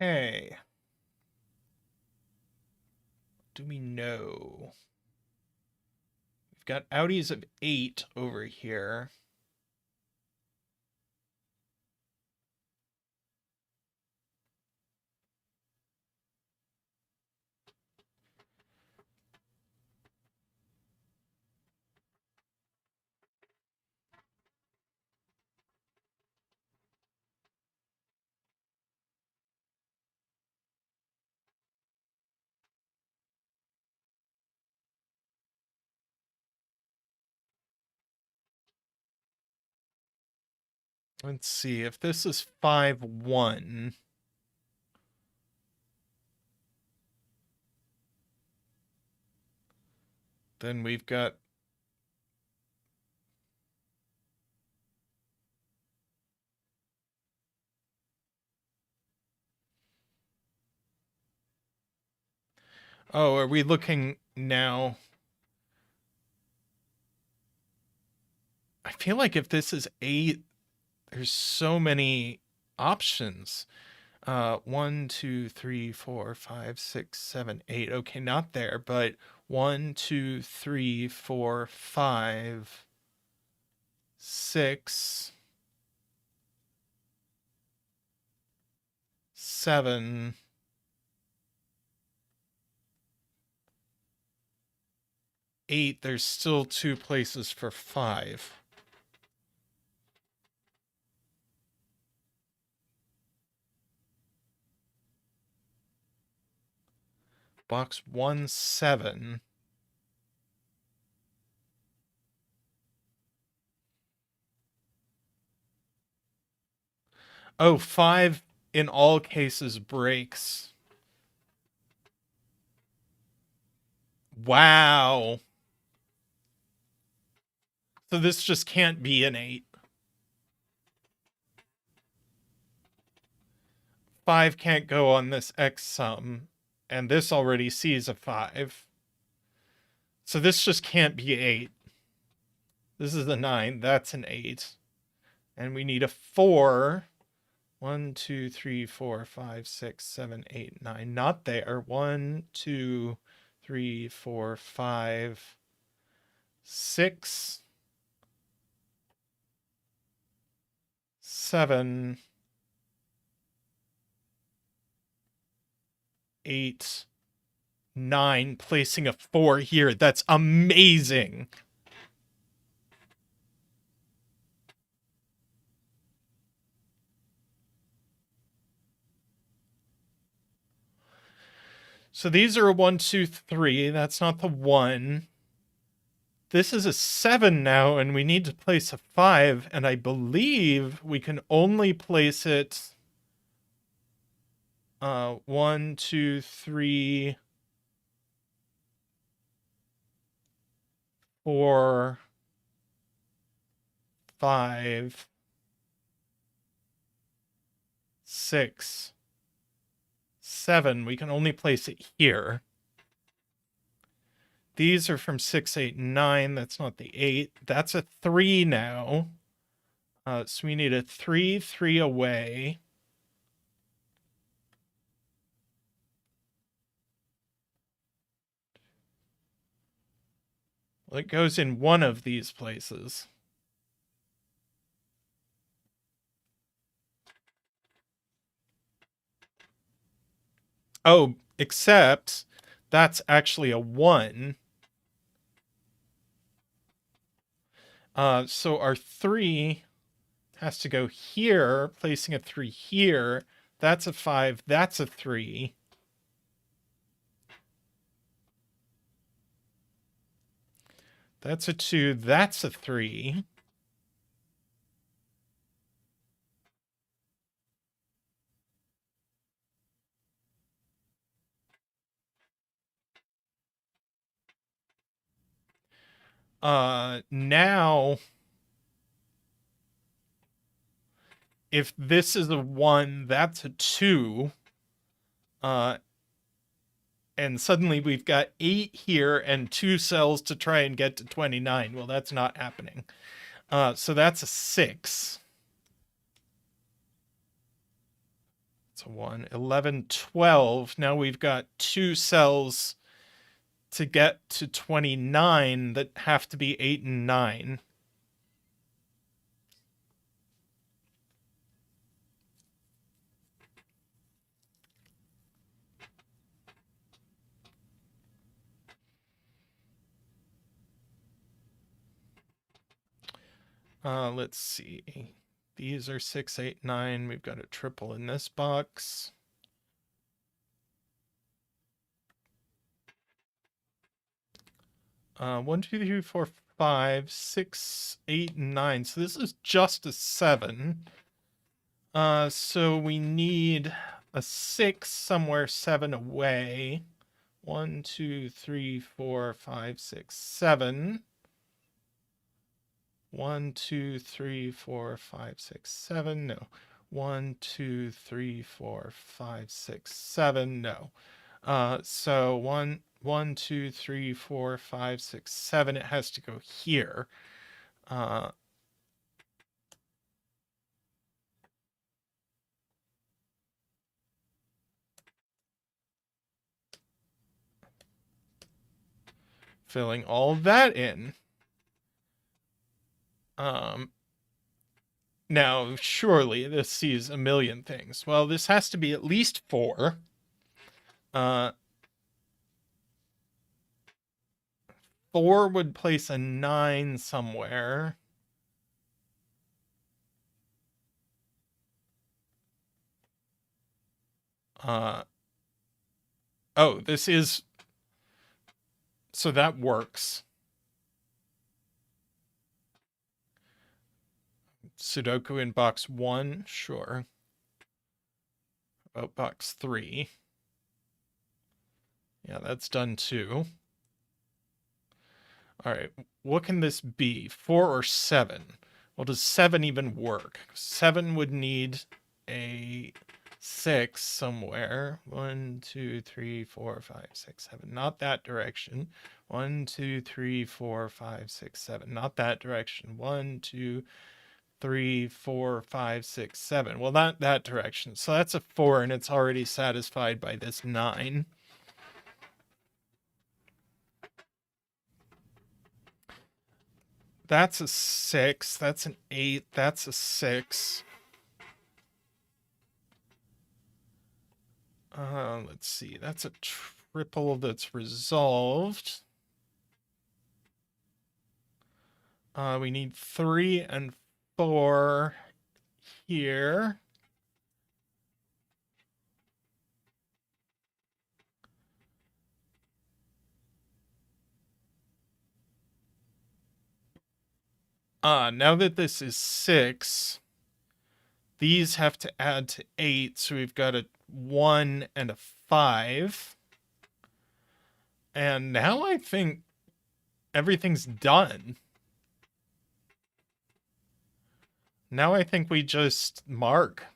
Okay. Do we know? We've got outies of 8 over here. Let's see. If this is 5, 1. Then we've got. Oh, are we looking now? I feel like if this is 8, There's so many options. 1, 2, 3, 4, 5, 6, 7, 8. Okay, not there, but 1, 2, 3, 4, 5, 6, 7, 8. There's still 2 places for 5. Box 1, 7. Oh, 5 in all cases breaks. Wow. So this just can't be an 8. 5 can't go on this X sum, and this already sees a 5. So this just can't be 8. This is a 9. That's an 8. And we need a 4. 1, 2, 3, 4, 5, 6, 7, 8, 9. Not there. 1, 2, 3, 4, 5, 6, 7, 8, 9. Placing a 4 here. That's amazing. So these are a 1, 2, 3. That's not the 1. This is a 7 now, and we need to place a 5, and I believe we can only place it 1, 2, 3, 4, 5, 6, 7. We can only place it here. These are from 6, 8, 9. That's not the 8. That's a 3 now. So we need a 3, 3 away. Well, it goes in one of these places. Oh, except that's actually a 1. So our 3 has to go here, placing a 3 here. That's a 5. That's a 3. That's a 2. That's a 3. Now, if this is a 1, that's a 2. And suddenly we've got 8 here and 2 cells to try and get to 29. Well, that's not happening. So that's a 6. It's a 1. 11, 12. Now we've got 2 cells to get to 29 that have to be 8 and 9. Let's see. These are 6, 8, 9. We've got a triple in this box. One, two, three, four, 5, 6, 8, 9. So this is just a 7. So we need a 6 somewhere 7 away. 1, 2, 3, 4, 5, 6, 7. 1, 2, 3, 4, 5, 6, 7. No. 1, 2, 3, 4, 5, 6, 7. No. So 1, 2, 3, 4, 5, 6, 7. It has to go here. filling all that in. Now, surely this sees a million things. Well, this has to be at least 4. 4 would place a 9 somewhere. Oh, this is... So that works. Sudoku in box 1, sure. About box 3. Yeah, that's done too. All right, what can this be? 4 or 7? Well, does 7 even work? 7 would need a 6 somewhere. 1, 2, 3, 4, 5, 6, 7. Not that direction. 1, 2, 3, 4, 5, 6, 7. Not that direction. 1, 2, 3, 4, 5, 6, 7. Well, not that direction. So that's a 4, and it's already satisfied by this 9. That's a 6. That's an 8. That's a 6. Let's see. That's a triple that's resolved. We need 3 and 4 here. Now that this is 6, these have to add to 8, so we've got a 1 and a 5. And now I think everything's done. Now I think we just mark.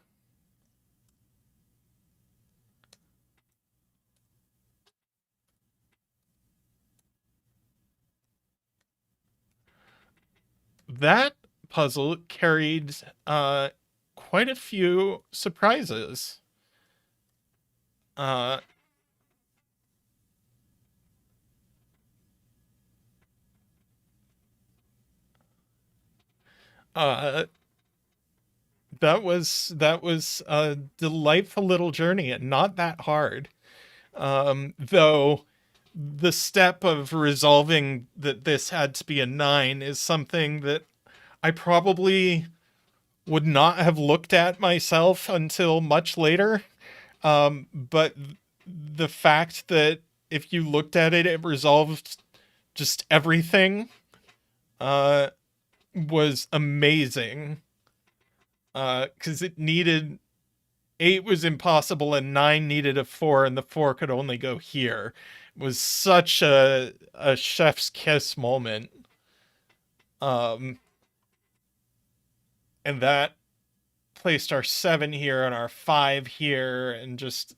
That puzzle carried quite a few surprises. That was a delightful little journey and not that hard. Though the step of resolving that this had to be a 9 is something that I probably would not have looked at myself until much later. But the fact that if you looked at it, it resolved just everything was amazing. Because it needed... 8 was impossible and 9 needed a 4, and the 4 could only go here. It was such a chef's kiss moment. And that placed our 7 here and our 5 here, and just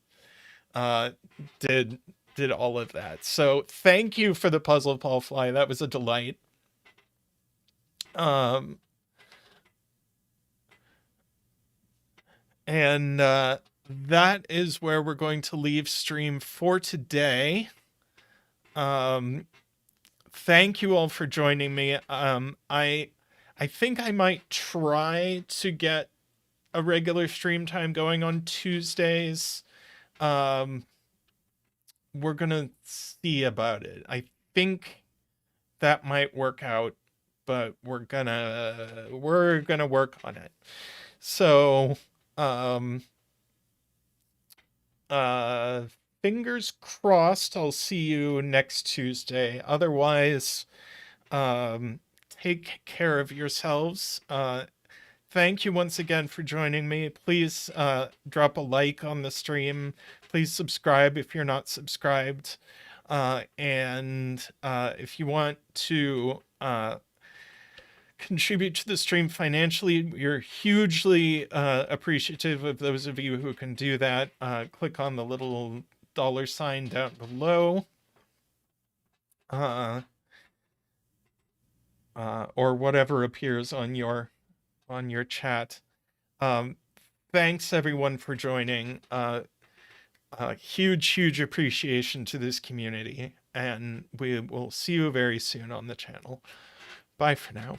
did all of that. So thank you for the puzzle, Paul Fly. That was a delight. And that is where we're going to leave stream for today. Thank you all for joining me. I think I might try to get a regular stream time going on Tuesdays. We're gonna see about it. I think that might work out, but we're gonna work on it. So fingers crossed I'll see you next Tuesday. Otherwise, take care of yourselves. Thank you once again for joining me. Please drop a like on the stream. Please subscribe if you're not subscribed. And if you want to contribute to the stream financially, we're hugely appreciative of those of you who can do that. Click on the little $sign down below. Or whatever appears on your chat. Thanks everyone for joining. Huge appreciation to this community. and we will see you very soon on the channel. Bye for now.